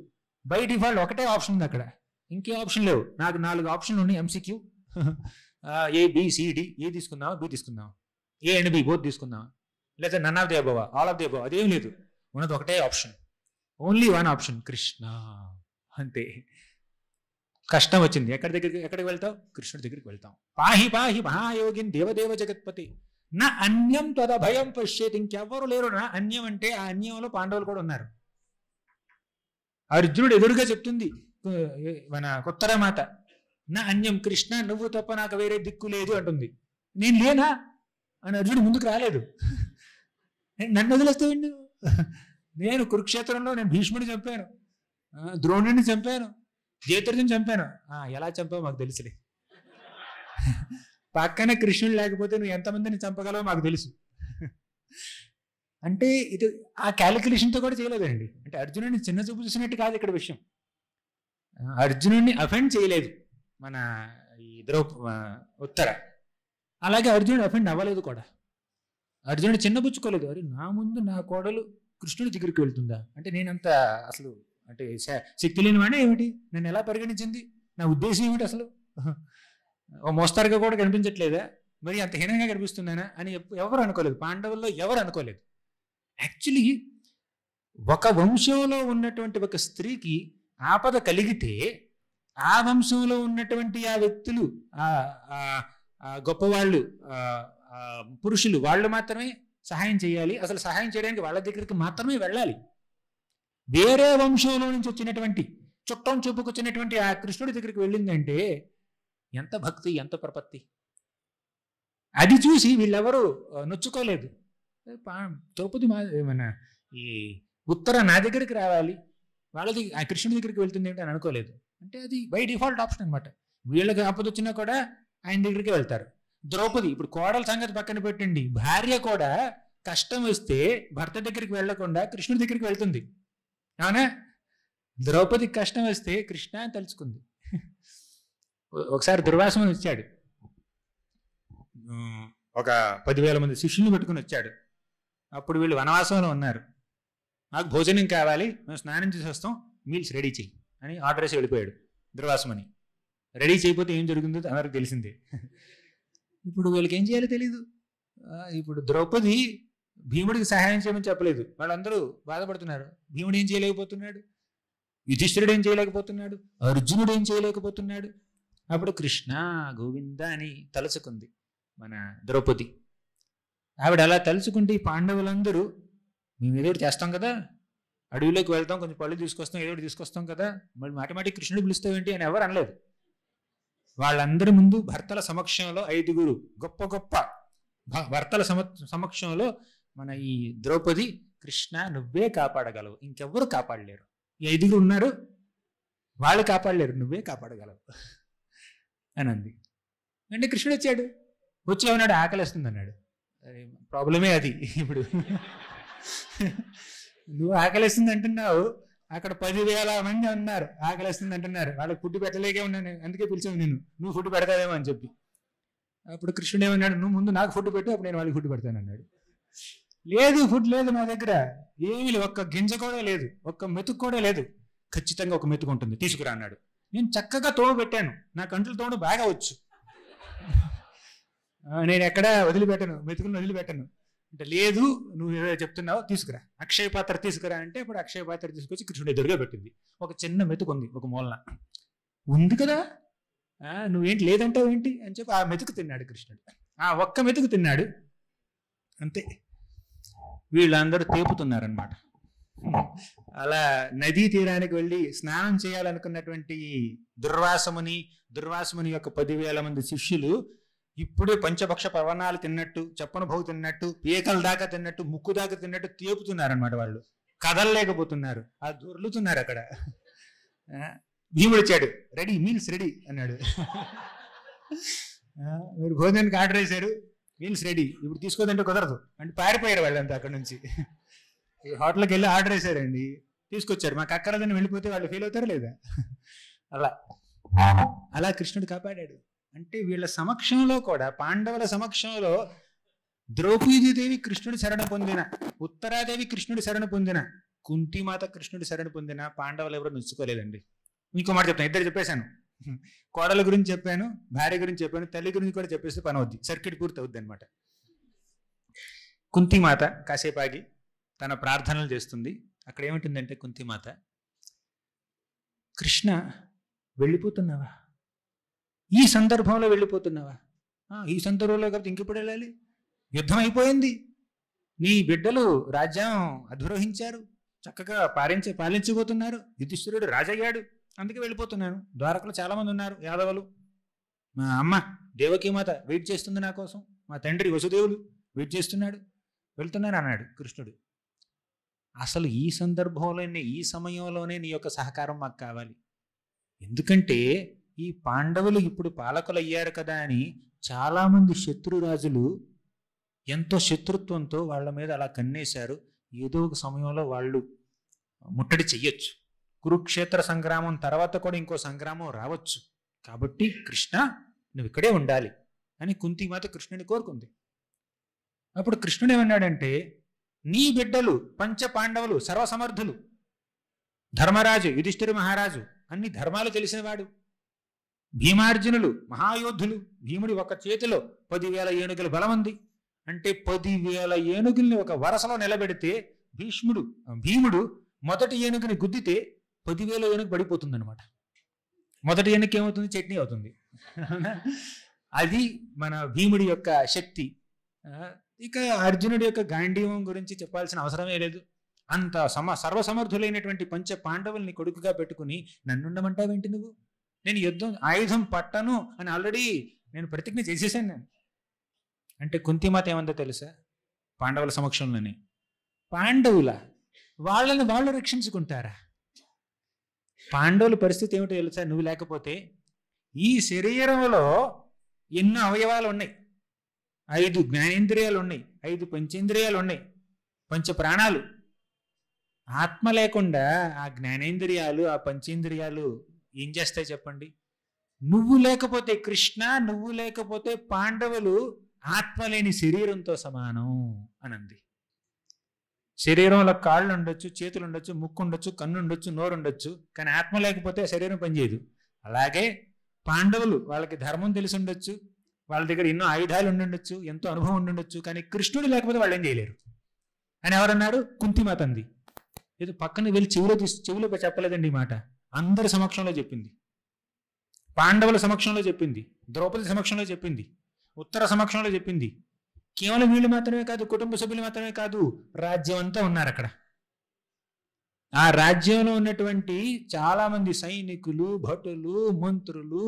బై డిఫాల్ట్ ఒకటే ఆప్షన్ ఉంది అక్కడ, ఇంకే ఆప్షన్ లేవు. నాకు 4 ఆప్షన్లు ఉన్నాయి ఎంసీక్యూ, ABCD, ఏ తీసుకుందాం, బి తీసుకుందాం, A అండ్ B బోత్ తీసుకుందాం, లేదా none of the above, all of the above, అదేం లేదు. ఉన్నది ఒకటే option, only one option, Krishna, అంతే. కష్టం వచ్చింది, ఎక్కడికి వెళ్తావు? కృష్ణుడి దగ్గరికి వెళ్తాం. పాహి పాహి మహాయోగిన్ దేవదేవ జగత్పతి నా అన్యం తద భయం పశ్చేత్, ఇంకెవ్వరు లేరు నా అన్యం అంటే. ఆ అన్యంలో పాండవులు కూడా ఉన్నారు. అర్జునుడు ఎదురుగా చెప్తుంది మన ఉత్తరమాత, నా అన్యం కృష్ణ, నువ్వు తప్ప నాకు వేరే దిక్కు లేదు అంటుంది. నేను లేనా అని అర్జునుడు ముందుకు రాలేదు. నన్ను వదిలేస్తావండి, నేను కురుక్షేత్రంలో నేను భీష్ముడిని చంపాను, ద్రోణుడిని చంపాను, జయద్రథుని చంపాను. ఎలా చంపావు మాకు తెలుసులే, పక్కన కృష్ణుడు లేకపోతే నువ్వు ఎంతమందిని చంపగలవో మాకు తెలుసు. అంటే ఇది ఆ క్యాలిక్యులేషన్తో కూడా చేయలేదండి. అంటే అర్జునుడిని చిన్న చూపు చూసినట్టు కాదు ఇక్కడ విషయం. అర్జునుడిని అఫెండ్ చేయలేదు మన ఈ ఉత్తర. అలాగే అర్జునుడు అఫెండ్ అవ్వలేదు కూడా. అర్జునుడు చిన్నబుచ్చుకోలేదు. అరే నా ముందు నా కోడలు కృష్ణుడి దగ్గరికి వెళ్తుందా అంటే, నేనంత అసలు అంటే శక్తి లేని వాడే ఏమిటి, నన్ను ఎలా పరిగణించింది, నా ఉద్దేశం ఏమిటి, అసలు ఓ మోస్తారుగా కూడా కనిపించట్లేదా, మరి అంత హీనంగా కనిపిస్తుందనా అని ఎవరు అనుకోలేదు. పాండవుల్లో ఎవరు అనుకోలేదు. యాక్చువల్లీ ఒక వంశంలో ఉన్నటువంటి ఒక స్త్రీకి ఆపద కలిగితే ఆ వంశంలో ఉన్నటువంటి ఆ వ్యక్తులు, గొప్పవాళ్ళు, పురుషులు, వాళ్ళు మాత్రమే సహాయం చేయాలి. అసలు సహాయం చేయడానికి వాళ్ళ దగ్గరికి మాత్రమే వెళ్ళాలి. వేరే వంశంలో నుంచి వచ్చినటువంటి చుట్టం చూపుకొచ్చినటువంటి ఆ కృష్ణుడి దగ్గరికి వెళ్ళిందంటే ఎంత భక్తి, ఎంత ప్రపత్తి. అది చూసి వీళ్ళెవరూ నొచ్చుకోలేదు. ద్రౌపది మన ఈ ఉత్తర నా దగ్గరికి రావాలి, వాళ్ళది ఆ కృష్ణుడి దగ్గరికి వెళ్తుంది ఏంటి అని అనుకోలేదు. అంటే అది బై డిఫాల్ట్ ఆప్షన్ అనమాట. వీళ్ళకి ఆపద వచ్చినా కూడా ఆయన దగ్గరికి వెళ్తారు. ద్రౌపది, ఇప్పుడు కోడల సంగతి పక్కన పెట్టండి, భార్య కూడా కష్టం వస్తే భర్త దగ్గరికి వెళ్లకుండా కృష్ణుడి దగ్గరికి వెళ్తుంది, అవునా? ద్రౌపదికి కష్టం వస్తే కృష్ణ అని తలుచుకుంది. ఒకసారి దుర్వాసన వచ్చాడు, ఒక 10,000 మంది శిష్యుల్ని పెట్టుకుని వచ్చాడు. అప్పుడు వీళ్ళు వనవాసంలో ఉన్నారు. నాకు భోజనం కావాలి, మేము స్నానం చేసి వస్తాం, మీల్స్ రెడీ చెయ్యి అని ఆర్డర్ వేసి వెళ్ళిపోయాడు దుర్వాసమని. రెడీ చేయకపోతే ఏం జరుగుతుందో అందరికి తెలిసిందే. ఇప్పుడు వీళ్ళకి ఏం చేయాలో తెలీదు. ఇప్పుడు ద్రౌపది భీముడికి సహాయం చేయమని చెప్పలేదు, వాళ్ళందరూ బాధపడుతున్నారు. భీముడు ఏం చేయలేకపోతున్నాడు, యుధిష్ఠిరుడు ఏం చేయలేకపోతున్నాడు, అర్జునుడు ఏం చేయలేకపోతున్నాడు. అప్పుడు కృష్ణ గోవింద అని తలుచుకుంది మన ద్రౌపది. ఆవిడ అలా తలుచుకుంటే పాండవులందరూ, మేము ఏదో చేస్తాం కదా, అడవిలోకి వెళ్తాం, కొంచెం పళ్ళు తీసుకొస్తాం, ఏదో తీసుకొస్తాం కదా, మళ్ళీ మాటి కృష్ణుడు పిలుస్తావేంటి అని ఎవరు అనలేదు. వాళ్ళందరి ముందు భర్తల సమక్షంలో 5 గొప్ప భర్తల సమక్షంలో మన ఈ ద్రౌపది కృష్ణ నువ్వే కాపాడగలవు, ఇంకెవ్వరు కాపాడలేరు. ఈ 5 ఉన్నారు, వాళ్ళు కాపాడలేరు, నువ్వే కాపాడగలవు అని అంది. అంటే కృష్ణుడు వచ్చాడు, వచ్చి ఏమన్నాడు, ఆకలిస్తుంది అన్నాడు. ప్రాబ్లమే అది. ఇప్పుడు నువ్వు ఆకలిస్తుంది అంటున్నావు, అక్కడ 10,000 మంది ఉన్నారు ఆకలిస్తుంది అంటున్నారు, వాళ్ళకి ఫుడ్ పెట్టలేకే ఉన్నాను, అందుకే పిలిచావు నేను, నువ్వు ఫుడ్ పెడతావేమో అని చెప్పి. అప్పుడు కృష్ణుడు ఏమన్నాడు, నువ్వు ముందు నాకు ఫుడ్ పెట్టు, అప్పుడు నేను వాళ్ళకి ఫుడ్ పెడతాను అన్నాడు. లేదు, ఫుడ్ లేదు మా దగ్గర, ఏమీ లేదు, ఒక్క గింజ కూడా లేదు, ఒక్క మెతుకు కూడా లేదు. ఖచ్చితంగా ఒక మెతుకు ఉంటుంది, తీసుకురా అన్నాడు. నేను చక్కగా తోడు పెట్టాను, నా కంట్లో తోడు బాగా వచ్చు, నేను ఎక్కడ వదిలిపెట్టను, మెతుకులను వదిలిపెట్టను అంటే, లేదు నువ్వు ఏదో చెప్తున్నావు, తీసుకురా, అక్షయ పాత్ర తీసుకురా అంటే అప్పుడు అక్షయ పాత్ర తీసుకొచ్చి కృష్ణుడు ఎదురుగా పెట్టింది. ఒక చిన్న మెతుకు ఉంది ఒక మూలన, ఉంది కదా, నువ్వేంటి లేదంటావు ఏంటి అని చెప్పి ఆ మెతుకు తిన్నాడు కృష్ణుడు. ఆ ఒక్క మెతుకు తిన్నాడు అంతే. వీళ్ళందరూ తేపుతున్నారనమాట. అలా నదీ తీరానికి వెళ్ళి స్నానం చేయాలనుకున్నటువంటి దుర్వాసముని యొక్క 10,000 మంది శిష్యులు ఇప్పుడే పంచపక్ష పవనాలు తిన్నట్టు, చెప్పనుభవు తిన్నట్టు, పీకల దాకా తిన్నట్టు, ముక్కు దాకా తిన్నట్టు తేపుతున్నారనమాట. వాళ్ళు కదలలేకపోతున్నారు, ఆ దొర్లుతున్నారు అక్కడ. భీముడు వచ్చాడు, రెడీ, మీల్స్ రెడీ అన్నాడు. మీరు భోజనానికి ఆర్డర్ వేశారు, మీల్స్ రెడీ, ఇప్పుడు తీసుకోదంటే కుదరదు అంటే పారిపోయారు వాళ్ళంతా అక్కడ నుంచి. హోటల్కి వెళ్ళి ఆర్డర్ వేశారండి, తీసుకొచ్చారు, మాకు అక్కర్లేదని వెళ్ళిపోతే వాళ్ళు ఫెయిల్ అవుతారా లేదా? అలా కృష్ణుడు కాపాడాడు. అంటే వీళ్ళ సమక్షంలో కూడా, పాండవుల సమక్షంలో ద్రౌపదీదేవి కృష్ణుడి శరణ పొందిన, ఉత్తరాదేవి కృష్ణుడి శరణ పొందిన, కుంతిమాత కృష్ణుడి శరణ పొందిన, పాండవులు ఎవరో నొచ్చుకోలేదండి. ఇంకో మాట చెప్తాను, ఇద్దరు చెప్పేశాను, కోడల గురించి చెప్పాను, భార్య గురించి చెప్పాను, తల్లి గురించి కూడా చెప్పేస్తే పని అవుద్ది, సర్కిట్ పూర్తి అవుద్ది అనమాట. కుంతిమాత కాసేపు ఆగి తన ప్రార్థనలు చేస్తుంది. అక్కడ ఏమిటిందంటే, కుంతిమాత, కృష్ణ వెళ్ళిపోతున్నావా, ఈ సందర్భంలో వెళ్ళిపోతున్నావా? ఈ సందర్భంలో కాబట్టి ఇంకెప్పుడు వెళ్ళాలి, యుద్ధం అయిపోయింది, నీ బిడ్డలు రాజ్యం అధిరోహించారు, చక్కగా పాలించబోతున్నారు, యుధిష్ఠిరుడు రాజయ్యాడు, అందుకే వెళ్ళిపోతున్నాను. ద్వారకలో చాలా మంది ఉన్నారు యాదవులు, మా అమ్మ దేవకీమాత వెయిట్ చేస్తుంది నా కోసం, మా తండ్రి వసుదేవులు వెయిట్ చేస్తున్నాడు, వెళ్తున్నాను అన్నాడు కృష్ణుడు. అసలు ఈ సందర్భంలోనే, ఈ సమయంలోనే నీ యొక్క సహకారం మాకు కావాలి, ఎందుకంటే ఈ పాండవులు ఇప్పుడు పాలకులు అయ్యారు కదా అని చాలామంది శత్రురాజులు ఎంతో శత్రుత్వంతో వాళ్ళ మీద అలా కన్నేశారు. ఏదో ఒక సమయంలో వాళ్ళు ముట్టడి చెయ్యొచ్చు, కురుక్షేత్ర సంగ్రామం తర్వాత కూడా ఇంకో సంగ్రామం రావచ్చు, కాబట్టి కృష్ణ నువ్వు ఇక్కడే ఉండాలి అని కుంతిమాత కృష్ణుని కోరుకుంది. అప్పుడు కృష్ణుడు ఏమన్నాడంటే, నీ బిడ్డలు పంచ పాండవులు సర్వసమర్థులు, ధర్మరాజు యుధిష్ఠిర మహారాజు అన్ని ధర్మాలు తెలిసినవాడు, భీమార్జునులు మహాయోధులు, భీముడి ఒక చేతిలో 10,000 ఏనుగుల బలమంది, అంటే 10,000 ఏనుగుల్ని ఒక వరసలో నిలబెడితే భీముడు మొదటి ఏనుగుని గుద్దితే 10,000 ఏనుగు పడిపోతుంది అనమాట. మొదటి ఏనుగు ఏమవుతుంది, చట్నీ అవుతుంది. అది మన భీముడి యొక్క శక్తి. ఇక అర్జునుడి యొక్క గాంధీవం గురించి చెప్పాల్సిన అవసరమే లేదు. అంత సర్వసమర్థులైనటువంటి పంచ పాండవుల్ని కొడుకుగా పెట్టుకుని నన్నుండమంటావేంటి నువ్వు, నేను ఆయుధం పట్టను అని ఆల్రెడీ నేను ప్రతిజ్ఞ చేసేసాను నేను అంటే. కుంతిమాత ఏమందో తెలుసా, పాండవుల సమక్షంలోనే, పాండవుల వాళ్ళని వాళ్ళు రక్షించుకుంటారా? పాండవుల పరిస్థితి ఏమిటో తెలుసా, నువ్వు లేకపోతే ఈ శరీరంలో ఎన్నో అవయవాలు ఉన్నాయి, 5 జ్ఞానేంద్రియాలు ఉన్నాయి, 5 పంచేంద్రియాలు ఉన్నాయి, పంచ ప్రాణాలు. ఆత్మ లేకుండా ఆ జ్ఞానేంద్రియాలు, ఆ పంచేంద్రియాలు ఏం చేస్తాయి చెప్పండి? నువ్వు లేకపోతే కృష్ణ, నువ్వు లేకపోతే పాండవులు ఆత్మ లేని శరీరంతో సమానం అనంది. శరీరంలో కాళ్ళు ఉండొచ్చు, చేతులు ఉండొచ్చు, ముక్కు ఉండొచ్చు, కన్ను ఉండొచ్చు, నోరు ఉండొచ్చు, కానీ ఆత్మ లేకపోతే శరీరం పనిచేయదు. అలాగే పాండవులు, వాళ్ళకి ధర్మం తెలిసి ఉండొచ్చు, వాళ్ళ దగ్గర ఎన్నో ఆయుధాలు ఉండుండొచ్చు, ఎంతో అనుభవం ఉండుండొచ్చు, కానీ కృష్ణుడు లేకపోతే వాళ్ళు ఏం చేయలేరు అని ఎవరన్నారు? కుంతిమాత అంది. ఏదో పక్కన వెళ్ళి చెవిలో చెప్పలేదండి ఈ మాట, అందరి సమక్షంలో చెప్పింది. పాండవుల సమక్షంలో చెప్పింది, ద్రౌపది సమక్షంలో చెప్పింది, ఉత్తర సమక్షంలో చెప్పింది. కేవలం వీళ్ళు మాత్రమే కాదు, కుటుంబ సభ్యులు మాత్రమే కాదు, రాజ్యం అంతా ఉన్నారు అక్కడ. ఆ రాజ్యంలో ఉన్నటువంటి చాలా మంది సైనికులు, భటులు, మంత్రులు,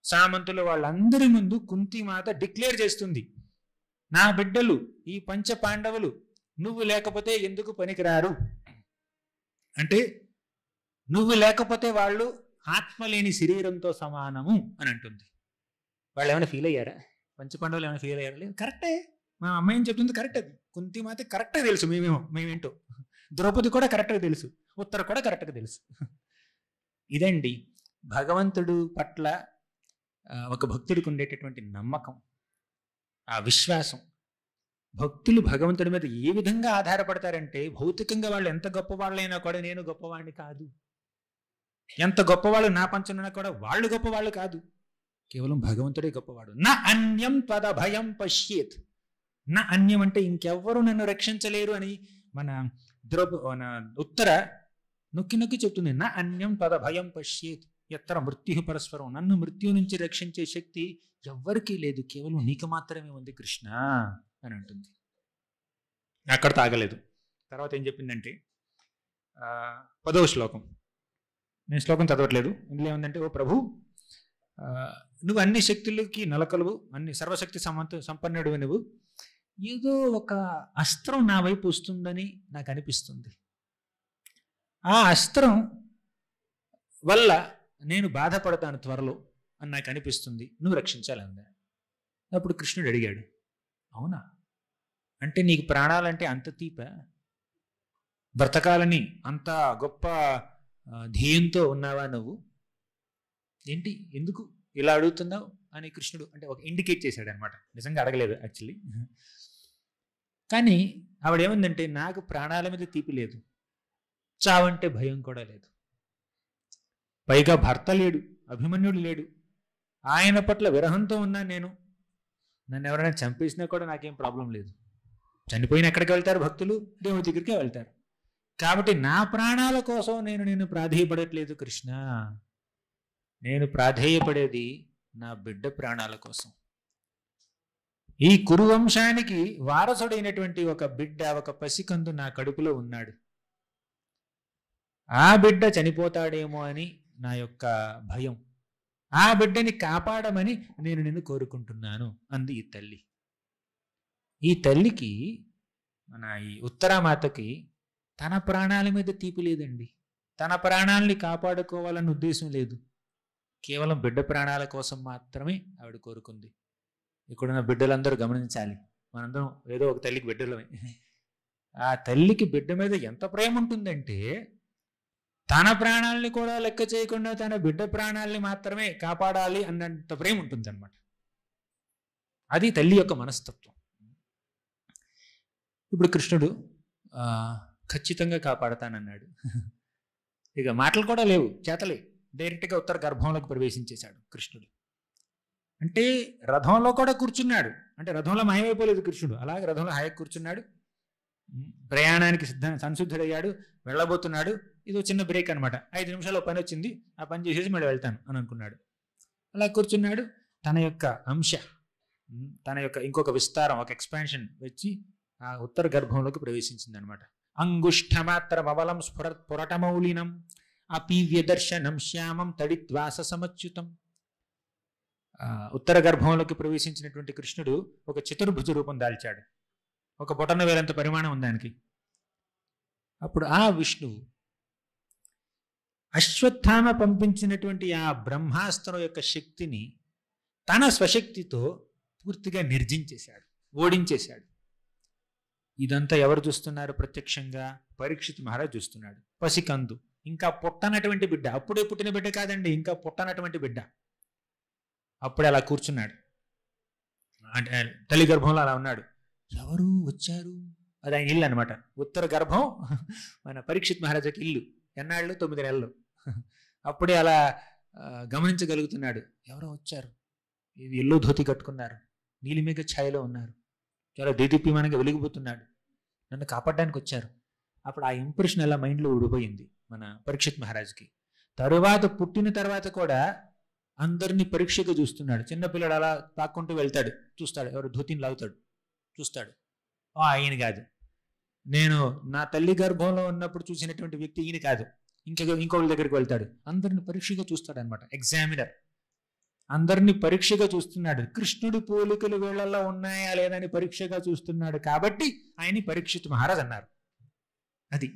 సామంతులు, వాళ్ళందరి ముందు కుంతిమాత డిక్లేర్ చేస్తుంది, నా బిడ్డలు ఈ పంచ పాండవులు నువ్వు లేకపోతే ఎందుకు పనికిరారు అంటే, నువ్వు లేకపోతే వాళ్ళు ఆత్మ లేని శరీరంతో సమానము అని అంటుంది. వాళ్ళు ఏమైనా ఫీల్ అయ్యారా? పంచపాండవులు ఏమైనా ఫీల్ అయ్యారా? లేదు, కరెక్టే. మా అమ్మాయి ఏం చెప్తుంది కరెక్ట్. అది కుంతి మాత కరెక్ట్గా తెలుసు, మేమేంటో. ద్రౌపది కూడా కరెక్ట్గా తెలుసు, ఉత్తర కూడా కరెక్ట్గా తెలుసు. ఇదండి భగవంతుడు పట్ల ఒక భక్తుడికి ఉండేటటువంటి నమ్మకం, ఆ విశ్వాసం. భక్తులు భగవంతుడి మీద ఏ విధంగా ఆధారపడతారంటే, భౌతికంగా వాళ్ళు ఎంత గొప్పవాళ్ళైనా కూడా నేను గొప్పవాడిని కాదు, ఎంత గొప్పవాళ్ళు నా పంచనున్నా కూడా వాళ్ళు గొప్పవాళ్ళు కాదు, కేవలం భగవంతుడే గొప్పవాడు. నా అన్యం త్వద భయం పశ్యేత్. నా అన్యం అంటే ఇంకెవ్వరూ నన్ను రక్షించలేరు అని మన ఉత్తర నొక్కి నొక్కి చెప్తుంది. నా అన్యం త్వద భయం పశ్యేత్ ఎత్తర మృత్యు పరస్పరం. నన్ను మృత్యు నుంచి రక్షించే శక్తి ఎవ్వరికీ లేదు, కేవలం నీకు మాత్రమే ఉంది కృష్ణ అని అంటుంది. అక్కడ తాగలేదు. తర్వాత ఏం చెప్పిందంటే 10వ శ్లోకం. నేను శ్లోకం చదవట్లేదు. ఇందులో ఏముందంటే, ఓ ప్రభు, నువ్వు అన్ని శక్తులకి నలకలువు, అన్ని సర్వశక్తి సంపన్నుడు నువ్వు. ఏదో ఒక అస్త్రం నా వైపు వస్తుందని నాకు అనిపిస్తుంది. ఆ అస్త్రం వల్ల నేను బాధపడతాను త్వరలో అని నాకు అనిపిస్తుంది, నువ్వు రక్షించాలందా. అప్పుడు కృష్ణుడు అడిగాడు, అవునా? అంటే నీకు ప్రాణాలంటే అంత తీప, బ్రతకాలని అంత గొప్ప ధ్యేయంతో ఉన్నావా నువ్వు? ఏంటి, ఎందుకు ఇలా అడుగుతున్నావు అని కృష్ణుడు అంటే ఒక ఇండికేట్ చేశాడు అనమాట. నిజంగా అడగలేదు యాక్చువల్లీ. కానీ ఆవిడేమందంటే, నాకు ప్రాణాల మీద తీపి లేదు, చావంటే భయం కూడా లేదు. పైగా భర్త లేడు, అభిమన్యుడు లేడు, ఆయన పట్ల విరహంతో ఉన్నా నేను. నన్ను ఎవరైనా చంపేసినా కూడా నాకేం ప్రాబ్లం లేదు. చనిపోయిన ఎక్కడికి వెళ్తారు భక్తులు? దేవుడి దగ్గరికే వెళ్తారు. కాబట్టి నా ప్రాణాల కోసం నేను ప్రాధేయపడట్లేదు కృష్ణ. నేను ప్రాధేయపడేది నా బిడ్డ ప్రాణాల కోసం. ఈ కురువంశానికి వారసుడైనటువంటి ఒక బిడ్డ, ఒక పసికందు నా కడుపులో ఉన్నాడు. ఆ బిడ్డ చనిపోతాడేమో అని నా యొక్క భయం. ఆ బిడ్డని కాపాడమని నేను నిన్ను కోరుకుంటున్నాను అంది ఈ తల్లి. ఈ తల్లికి, మన ఈ ఉత్తరామాతకి తన ప్రాణాల మీద తీపి లేదండి. తన ప్రాణాలని కాపాడుకోవాలన్న ఉద్దేశం లేదు. కేవలం బిడ్డ ప్రాణాల కోసం మాత్రమే ఆవిడ కోరుకుంది. ఇక్కడున్న బిడ్డలందరూ గమనించాలి, మనందరం ఏదో ఒక తల్లికి బిడ్డలమే. ఆ తల్లికి బిడ్డ మీద ఎంత ప్రేమ ఉంటుందంటే, తన ప్రాణాలని కూడా లెక్క చేయకుండా తన బిడ్డ ప్రాణాలని మాత్రమే కాపాడాలి అన్నంత ప్రేమ ఉంటుంది అనమాట. అది తల్లి యొక్క మనస్తత్వం. ఇప్పుడు కృష్ణుడు ఖచ్చితంగా కాపాడతానన్నాడు. ఇక మాటలు కూడా లేవు, చేతలే. డైరెక్ట్గా ఉత్తర గర్భంలోకి ప్రవేశించేశాడు కృష్ణుడు. అంటే రథంలో కూడా కూర్చున్నాడు. అంటే రథంలో మాయమైపోలేదు కృష్ణుడు, అలాగే రథంలో హాయిగా కూర్చున్నాడు. ప్రయాణానికి సంసిద్ధుడయ్యాడు, వెళ్ళబోతున్నాడు. ఇది చిన్న బ్రేక్ అనమాట. 5 నిమిషాల్లో పని వచ్చింది, ఆ పని చేసేసి మళ్ళీ వెళ్తాను అని అనుకున్నాడు. అలా కూర్చున్నాడు. తన యొక్క అంశ, తన యొక్క ఇంకొక విస్తారం, ఒక ఎక్స్పాన్షన్ వచ్చి ఆ ఉత్తర గర్భంలోకి ప్రవేశించింది అనమాట. అంగుష్ఠమాత్రం అవలం పురటమౌలినం అపీవ్యదర్శనం శ్యామం తడిద్వాస సమచ్యుతం. ఉత్తర గర్భంలోకి ప్రవేశించినటువంటి కృష్ణుడు ఒక చతుర్భుజ రూపం దాల్చాడు. ఒక బొటన వేలంత పరిమాణం ఉంది దానికి. అప్పుడు ఆ విష్ణువు అశ్వత్థామ పంపించినటువంటి ఆ బ్రహ్మాస్త్రం యొక్క శక్తిని తన స్వశక్తితో పూర్తిగా నిర్జించేశాడు, ఓడించేశాడు. ఇదంతా ఎవరు చూస్తున్నారు? ప్రత్యక్షంగా పరీక్షిత్ మహారాజ్ చూస్తున్నాడు. పసికందు, ఇంకా పుట్టనటువంటి బిడ్డ, అప్పుడే పుట్టిన బిడ్డ కాదండి, ఇంకా పుట్టనటువంటి బిడ్డ. అప్పుడే అలా కూర్చున్నాడు, అంటే తల్లి గర్భంలో అలా ఉన్నాడు. ఎవరు వచ్చారు? అది ఆయన ఇల్లు అనమాట. ఉత్తర గర్భం మన పరీక్షిత్ మహారాజాకి ఇల్లు. ఎన్నాళ్ళు? 9 నెలలు. అప్పుడే అలా గమనించగలుగుతున్నాడు. ఎవరో వచ్చారు, ఇది ఎల్లో ధోతి కట్టుకున్నారు, నీలిమేఘ ఛాయలో ఉన్నారు, చాలా దేదీప్యమానంగా వెలిగిపోతున్నాడు, నన్ను కాపాడడానికి వచ్చారు. అప్పుడు ఆ ఇంప్రెషన్ అలా మైండ్లో ఊడిపోయింది మన పరీక్షిత్ మహారాజుకి. తరువాత పుట్టిన తర్వాత కూడా అందరినీ పరీక్షగా చూస్తున్నాడు. చిన్నపిల్లడు అలా తాక్కుంటూ వెళ్తాడు, చూస్తాడు, ఎవరు ధోతిని లాగుతాడు, చూస్తాడు. ఆయన కాదు, నేను నా తల్లి గర్భంలో ఉన్నప్పుడు చూసినటువంటి వ్యక్తి ఈయన కాదు, ఇంకొకరి దగ్గరికి వెళ్తాడు, అందరిని పరీక్షగా చూస్తాడు అనమాట. ఎగ్జామినర్. అందరినీ పరీక్షగా చూస్తున్నాడు. కృష్ణుడి పోలికలు వీళ్ళల్లో ఉన్నాయా లేదని పరీక్షగా చూస్తున్నాడు కాబట్టి ఆయన్ని పరీక్షిత్ మహారాజ్ అన్నారు. అది.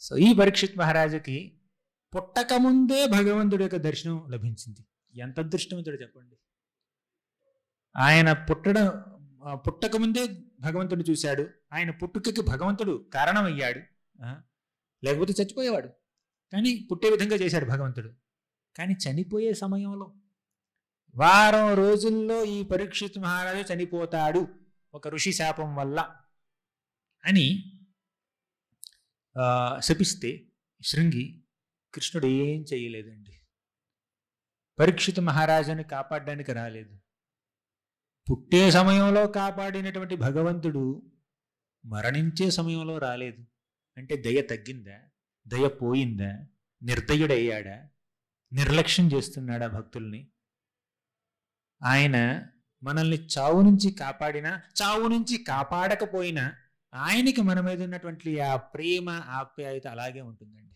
సో ఈ పరీక్షిత్ మహారాజుకి పుట్టక ముందే భగవంతుడి యొక్క దర్శనం లభించింది. ఎంత అదృష్టవంతుడు చెప్పండి. ఆయన పుట్టక ముందే భగవంతుడు చూశాడు. ఆయన పుట్టుకకి భగవంతుడు కారణమయ్యాడు. లేకపోతే చచ్చిపోయేవాడు. కానీ పుట్టే విధంగా చేశాడు భగవంతుడు. కానీ చనిపోయే సమయంలో వారం రోజుల్లో ఈ పరీక్షిత్ మహారాజు చనిపోతాడు ఒక ఋషి శాపం వల్ల అని శపిస్తే శృంగి కృష్ణుడు ఏం చేయలేదండి. పరీక్షిత్ మహారాజుని కాపాడడానికి రాలేదు. పుట్టే సమయంలో కాపాడినటువంటి భగవంతుడు మరణించే సమయంలో రాలేదు. అంటే దయ తగ్గిందా? దయ పోయిందా? నిర్దయుడయ్యాడా? నిర్లక్ష్యం చేస్తున్నాడా భక్తుల్ని? ఆయన మనల్ని చావు నుంచి కాపాడినా, చావు నుంచి కాపాడకపోయినా ఆయనకి మన మీద ఉన్నటువంటి ఆ ప్రేమ ఆప్యాయత అలాగే ఉంటుందండి.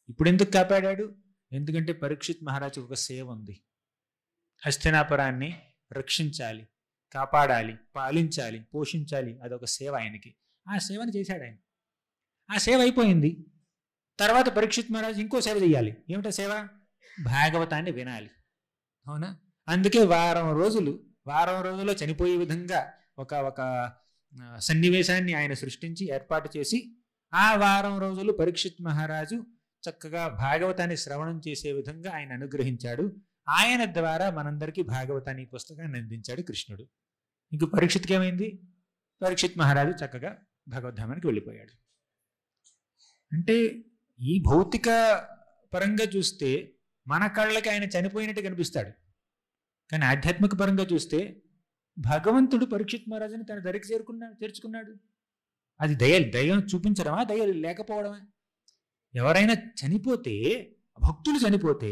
ఇప్పుడు ఎందుకు కాపాడాడు? ఎందుకంటే పరీక్షిత్ మహారాజుకు ఒక సేవ ఉంది. హస్తినాపురాన్ని రక్షించాలి, కాపాడాలి, పాలించాలి, పోషించాలి. అదొక సేవ ఆయనకి. ఆ సేవను చేశాడు ఆయన. ఆ సేవ అయిపోయింది. తర్వాత పరీక్షిత్ మహారాజు ఇంకో సేవ చేయాలి. ఏమిటా సేవ? భాగవతాన్ని వినాలి. అవునా? అందుకే వారం రోజుల్లో చనిపోయే విధంగా ఒక సన్నివేశాన్ని ఆయన సృష్టించి ఏర్పాటు చేసి ఆ వారం రోజులు పరీక్షిత్ మహారాజు చక్కగా భాగవతాన్ని శ్రవణం చేసే విధంగా ఆయన అనుగ్రహించాడు. ఆయన ద్వారా మనందరికీ భాగవతాన్ని పుస్తకాన్ని అందించాడు కృష్ణుడు. ఇంక పరీక్షిత్కి ఏమైంది? పరీక్షిత్ మహారాజు చక్కగా భగవద్ధామానికి వెళ్ళిపోయాడు. అంటే ఈ భౌతిక పరంగా చూస్తే మన కళ్ళకి ఆయన చనిపోయినట్టు కనిపిస్తాడు. కానీ ఆధ్యాత్మిక పరంగా చూస్తే భగవంతుడు పరీక్షిత్ మహారాజుని తన దరికి చేర్చుకున్నాడు. అది దయ చూపించడమా, దయ లేకపోవడమా? ఎవరైనా చనిపోతే, భక్తులు చనిపోతే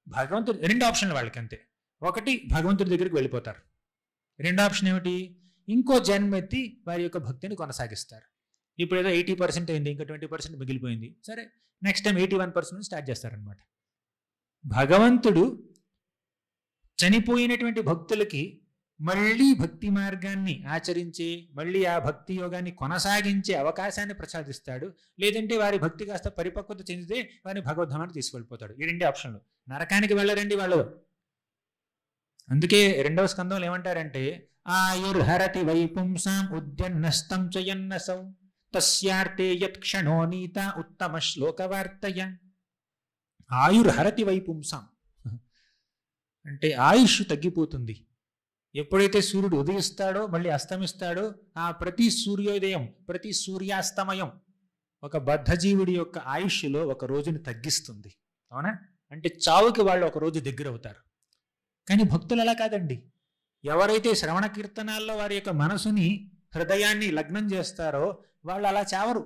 భగవంతుడు రెండు ఆప్షన్లు వాళ్ళకి అంతే. ఒకటి, భగవంతుడి దగ్గరికి వెళ్ళిపోతారు. రెండో ఆప్షన్ ఏమిటి? ఇంకో జన్మెత్తి వారి యొక్క భక్తిని కొనసాగిస్తారు. ఇప్పుడు ఏదో 80% అయింది, ఇంకా 20% మిగిలిపోయింది. సరే, నెక్స్ట్ టైం 81% స్టార్ట్ చేస్తారనమాట. భగవంతుడు చనిపోయినటువంటి భక్తులకి మళ్ళీ భక్తి మార్గాన్ని ఆచరించే, మళ్ళీ ఆ భక్తి యోగాన్ని కొనసాగించే అవకాశాన్ని ప్రసాదిస్తాడు. లేదంటే వారి భక్తి కాస్త పరిపక్వత చెందితే వారిని భగవద్ధామానికి తీసుకెళ్ళిపోతాడు. ఈ రెండే ఆప్షన్లు. నరకానికి వెళ్ళరండి వాళ్ళు. అందుకే 2వ స్కందంలో ఏమంటారంటే, ఆయుర్హరతి వైపుంసాం ఉద్యన్నస్తం చయన్నసౌ తస్యార్తే యత్క్షణో నీత ఉత్తమ శ్లోకవార్తయ. ఆయుర్హరతి వైపుంసాం అంటే ఆయుష్ తగ్గిపోతుంది. ఎప్పుడైతే సూర్యుడు ఉదయిస్తాడో మళ్ళీ అస్తమిస్తాడో ఆ ప్రతి సూర్యోదయం, ప్రతి సూర్యాస్తమయం ఒక బద్ధజీవుడి యొక్క ఆయుష్లో ఒక రోజుని తగ్గిస్తుంది. అవునా? అంటే చావుకి వాళ్ళు ఒక రోజు దగ్గర అవుతారు. కానీ భక్తులు అలా కాదండి. ఎవరైతే శ్రవణ కీర్తనాల్లో వారి యొక్క మనసుని, హృదయాన్ని లగ్నం చేస్తారో వాళ్ళు అలా చావరు.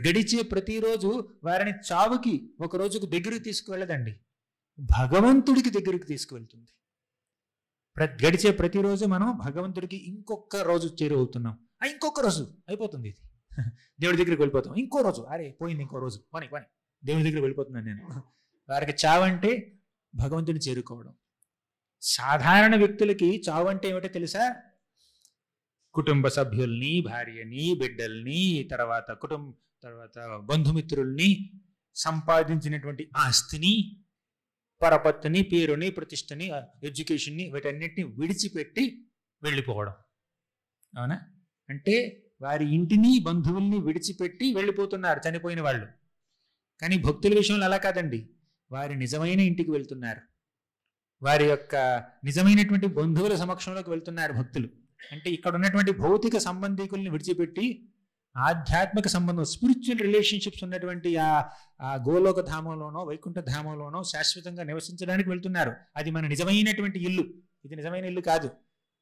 గడిచే ప్రతిరోజు వారిని చావుకి ఒక రోజుకు దగ్గరికి తీసుకువెళ్ళదండి, భగవంతుడికి దగ్గరికి తీసుకువెళ్తుంది. గడిచే ప్రతిరోజు మనం భగవంతుడికి ఇంకొక రోజు చేరువవుతున్నాం. ఇంకొక రోజు అయిపోతుంది, ఇది దేవుడి దగ్గరికి వెళ్ళిపోతాం. ఇంకో రోజు, అరే పోయింది, ఇంకో రోజు పని దేవుడి దగ్గరికి వెళ్ళిపోతున్నాను నేను. వారికి చావంటే భగవంతుని చేరుకోవడం. సాధారణ వ్యక్తులకి చావు అంటే ఏమిటో తెలుసా? కుటుంబ సభ్యుల్ని, భార్యని, బిడ్డల్ని, తర్వాత బంధుమిత్రుల్ని, సంపాదించినటువంటి ఆస్తిని, పరపత్తుని, పేరుని, ప్రతిష్టని, ఎడ్యుకేషన్ని, వీటన్నిటిని విడిచిపెట్టి వెళ్ళిపోవడం. అవునా? అంటే వారి ఇంటిని, బంధువుల్ని విడిచిపెట్టి వెళ్ళిపోతున్నారు చనిపోయిన వాళ్ళు. కానీ భక్తుల విషయంలో అలా కాదండి. వారి నిజమైన ఇంటికి వెళ్తున్నారు. వారి యొక్క నిజమైనటువంటి బంధువుల సమక్షంలోకి వెళ్తున్నారు భక్తులు. అంటే ఇక్కడ ఉన్నటువంటి భౌతిక సంబంధికుల్ని విడిచిపెట్టి ఆధ్యాత్మిక సంబంధం, స్పిరిచువల్ రిలేషన్షిప్స్ ఉన్నటువంటి ఆ గోలోక ధామంలోనో, వైకుంఠ ధామంలోనో శాశ్వతంగా నివసించడానికి వెళ్తున్నారు. అది మన నిజమైనటువంటి ఇల్లు. ఇది నిజమైన ఇల్లు కాదు.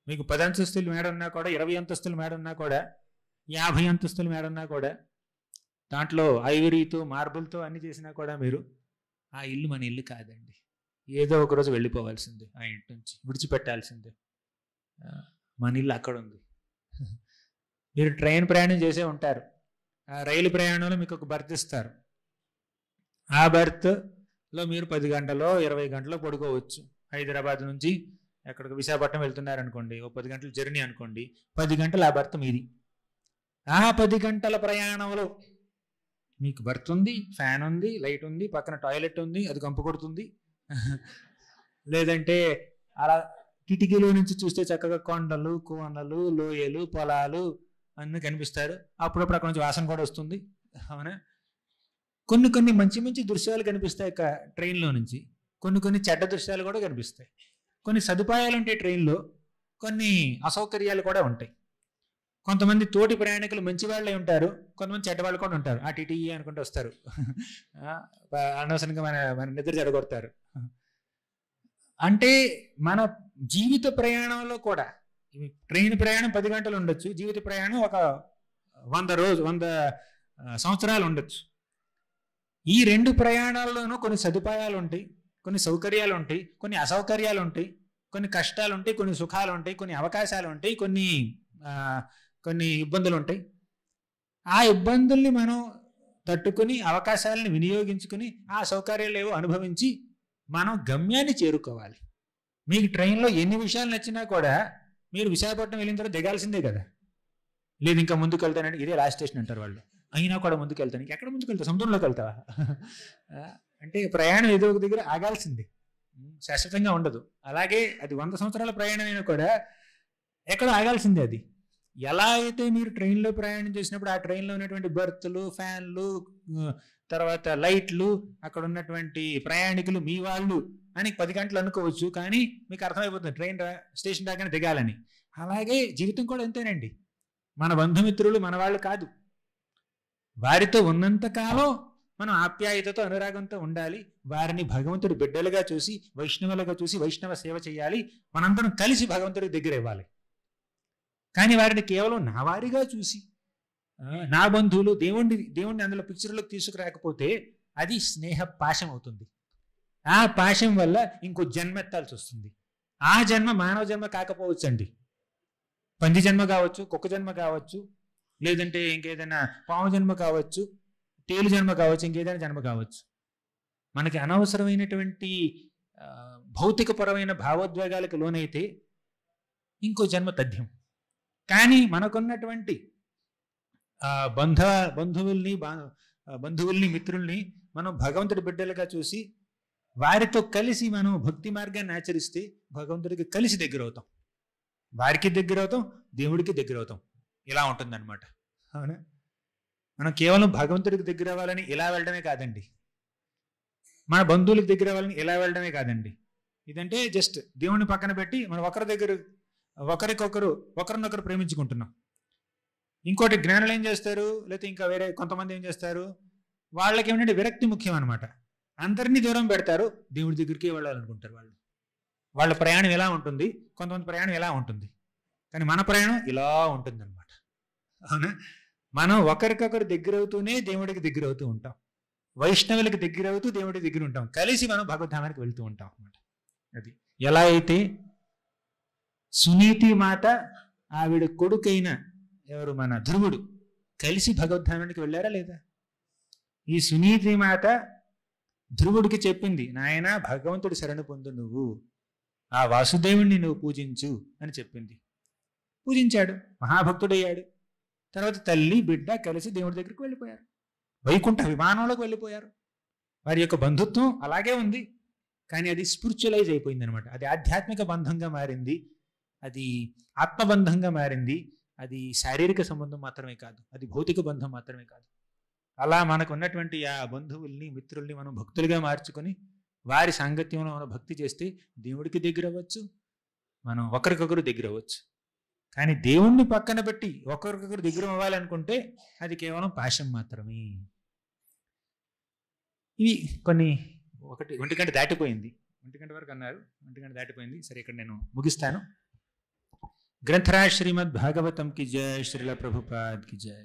మీకు 10 అంతస్తులు మేడ ఉన్నా కూడా, 20 అంతస్తులు మేడ ఉన్నా కూడా, 50 అంతస్తులు మేడ ఉన్నా కూడా, దాంట్లో ఐవరీతో, మార్బుల్తో అన్ని చేసినా కూడా మీరు ఆ ఇల్లు మన ఇల్లు కాదండి. ఏదో ఒక రోజు వెళ్ళిపోవాల్సిందే, ఆ ఇంటి నుంచి విడిచిపెట్టాల్సిందే. మన ఇల్లు అక్కడ ఉంది. మీరు ట్రైన్ ప్రయాణం చేసే ఉంటారు. ఆ రైలు ప్రయాణంలో మీకు ఒక బర్త్ ఇస్తారు. ఆ బర్త్ లో మీరు 10 గంటలో 20 గంటలో పడుకోవచ్చు. హైదరాబాద్ నుంచి ఎక్కడికి విశాఖపట్నం వెళ్తున్నారనుకోండి, ఓ 10 గంటల జర్నీ అనుకోండి, 10 గంటల ఆ బర్త్ మీది. ఆ 10 గంటల ప్రయాణంలో మీకు బర్త్ ఉంది, ఫ్యాన్ ఉంది, లైట్ ఉంది, పక్కన టాయిలెట్ ఉంది, అది కంపు కొడుతుంది. లేదంటే అలా కిటికీలో నుంచి చూస్తే చక్కగా కొండలు, కోనలు, లోయలు, పొలాలు అన్నీ కనిపిస్తారు. అప్పుడప్పుడు అక్కడ నుంచి వాసన కూడా వస్తుంది. అవునా? కొన్ని కొన్ని మంచి మంచి దృశ్యాలు కనిపిస్తాయి ట్రైన్లో నుంచి. కొన్ని కొన్ని చెడ్డ దృశ్యాలు కూడా కనిపిస్తాయి. కొన్ని సదుపాయాలు ఉంటాయి ట్రైన్లో, కొన్ని అసౌకర్యాలు కూడా ఉంటాయి. కొంతమంది తోటి ప్రయాణికులు మంచి వాళ్ళే ఉంటారు, కొంతమంది చెడ్డవాళ్ళు కూడా ఉంటారు. ఆ టీటీ అనుకుంటూ వస్తారు, అనవసరంగా మన మన నిద్ర చెడగొడతారు. అంటే మన జీవిత ప్రయాణంలో కూడా ట్రైన్ ప్రయాణం 10 గంటలు ఉండొచ్చు, జీవిత ప్రయాణం ఒక 100 సంవత్సరాలు ఉండొచ్చు. ఈ 2 ప్రయాణాల్లోనూ కొన్ని సదుపాయాలు ఉంటాయి, కొన్ని సౌకర్యాలు ఉంటాయి, కొన్ని అసౌకర్యాలు ఉంటాయి, కొన్ని కష్టాలు ఉంటాయి, కొన్ని సుఖాలు ఉంటాయి, కొన్ని అవకాశాలు ఉంటాయి, కొన్ని ఇబ్బందులు ఉంటాయి. ఆ ఇబ్బందుల్ని మనం తట్టుకుని, అవకాశాలను వినియోగించుకుని, ఆ సౌకర్యాలు ఏవో అనుభవించి మనం గమ్యాన్ని చేరుకోవాలి. మీకు ట్రైన్లో ఎన్ని విషయాలు నచ్చినా కూడా మీరు విశాఖపట్నం వెళ్ళిన తర్వాత దిగాల్సిందే కదా. లేదు ఇంకా ముందుకు వెళ్తానంటే ఇదే లాస్ట్ స్టేషన్ అంటారు వాళ్ళు. అయినా కూడా ముందుకు వెళ్తాను. ఎక్కడ ముందుకు వెళ్తావు? సముద్రంలోకి వెళ్తావా? అంటే ప్రయాణం ఏదో ఒక దగ్గర ఆగాల్సింది, శాశ్వతంగా ఉండదు. అలాగే అది 100 సంవత్సరాల ప్రయాణం అయినా కూడా ఎక్కడో ఆగాల్సిందే. అది ఎలా అయితే మీరు ట్రైన్లో ప్రయాణం చేసినప్పుడు ఆ ట్రైన్లో ఉన్నటువంటి బర్తులు, ఫ్యాన్లు, తర్వాత లైట్లు, అక్కడ ఉన్నటువంటి ప్రయాణికులు మీ వాళ్ళు అని 10 గంటలు అనుకోవచ్చు, కానీ మీకు అర్థమైపోతుంది ట్రైన్ స్టేషన్ దాకానే దిగాలని. అలాగే జీవితం కూడా అంతేనండి. మన బంధుమిత్రులు మన వాళ్ళు కాదు. వారితో ఉన్నంతకాలం మనం ఆప్యాయతతో, అనురాగంతో ఉండాలి. వారిని భగవంతుడి బిడ్డలుగా చూసి, వైష్ణవులుగా చూసి వైష్ణవ సేవ చేయాలి. మనందరం కలిసి భగవంతుడికి దగ్గర ఇవ్వాలి. కానీ వారిని కేవలం నా వారిగా చూసి, నా బంధువులు, దేవుణ్ణి అందులో పిక్చర్లోకి తీసుకురాకపోతే అది స్నేహ పాశం అవుతుంది. ఆ పాశం వల్ల ఇంకో జన్మ ఎత్తాల్సి వస్తుంది. ఆ జన్మ మానవ జన్మ కాకపోవచ్చు అండి, పంది జన్మ కావచ్చు, కుక్క జన్మ కావచ్చు, లేదంటే ఇంకేదైనా పాము జన్మ కావచ్చు, తేలు జన్మ కావచ్చు, ఇంకేదైనా జన్మ కావచ్చు. మనకి అనవసరమైనటువంటి భౌతికపరమైన భావోద్వేగాలకు లోనైతే ఇంకో జన్మ తథ్యం. కానీ మనకున్నటువంటి బంధువుల్ని, మిత్రుల్ని మనం భగవంతుడి బిడ్డలుగా చూసి వారితో కలిసి మనం భక్తి మార్గాన్ని ఆచరిస్తే భగవంతుడికి కలిసి దగ్గర అవుతాం, వారికి దగ్గర అవుతాం, దేవుడికి దగ్గర అవుతాం. ఇలా ఉంటుందన్నమాట. అవునా? మనం కేవలం భగవంతుడికి దగ్గర అవ్వాలని ఇలా వెళ్ళడమే కాదండి, మన బంధువులకు దగ్గర అవ్వాలని ఇలా వెళ్ళడమే కాదండి. ఇదంటే జస్ట్ దేవుడిని పక్కన పెట్టి మనం ఒకరినొకరు ప్రేమించుకుంటున్నాం. ఇంకోటి జ్ఞానులు ఏం చేస్తారు, లేకపోతే ఇంకా వేరే కొంతమంది ఏం చేస్తారు, వాళ్ళకి ఏమిటంటే విరక్తి ముఖ్యం అనమాట. అందరినీ దూరం పెడతారు, దేవుడి దగ్గరికి వెళ్ళాలనుకుంటారు. వాళ్ళ ప్రయాణం ఎలా ఉంటుంది, కొంతమంది ప్రయాణం ఎలా ఉంటుంది, కానీ మన ప్రయాణం ఇలా ఉంటుంది అనమాట. అవునా? మనం ఒకరికొకరు దగ్గర అవుతూనే దేవుడికి దగ్గర అవుతూ ఉంటాం, వైష్ణవులకి దగ్గర అవుతూ దేవుడికి దగ్గర ఉంటాం, కలిసి మనం భగవద్ధామానికి వెళ్తూ ఉంటాం అనమాట. అది ఎలా అయితే సునీతి మాత ఆవిడ కొడుకైన ఎవరు మన ధ్రువుడు కలిసి భగవద్ధామానికి వెళ్ళారా లేదా? ఈ సునీతి మాత ధ్రువుడికి చెప్పింది, నాయన భగవంతుడి శరణు పొందు, నువ్వు ఆ వాసుదేవుణ్ణి నువ్వు పూజించు అని చెప్పింది. పూజించాడు, మహాభక్తుడయ్యాడు. తర్వాత తల్లి బిడ్డ కలిసి దేవుడి దగ్గరికి వెళ్ళిపోయారు, వైకుంఠ విమానంలోకి వెళ్ళిపోయారు. వారి యొక్క బంధుత్వం అలాగే ఉంది, కానీ అది స్పిరిచువలైజ్ అయిపోయింది అనమాట. అది ఆధ్యాత్మిక బంధంగా మారింది, అది ఆత్మబంధంగా మారింది. అది శారీరక సంబంధం మాత్రమే కాదు, అది భౌతిక బంధం మాత్రమే కాదు. అలా మనకు ఉన్నటువంటి ఆ బంధువుల్ని, మిత్రుల్ని మనం భక్తులుగా మార్చుకొని వారి సాంగత్యంలో మనం భక్తి చేస్తే దేవుడికి దగ్గర అవ్వచ్చు, మనం ఒకరికొకరు దగ్గర అవ్వచ్చు. కానీ దేవుణ్ణి పక్కన పెట్టి ఒకరికొకరు దగ్గర అవ్వాలనుకుంటే అది కేవలం పాశం మాత్రమే. ఇవి కొన్ని 1 గంట దాటిపోయింది, 1 గంట వరకు అన్నారు, 1 గంట దాటిపోయింది. సరే, ఇక్కడ నేను ముగిస్తాను. గ్రంథరాజ్ శ్రీమద్ భాగవతం కి జయ, శ్రీల ప్రభుపాద్ కి జయ.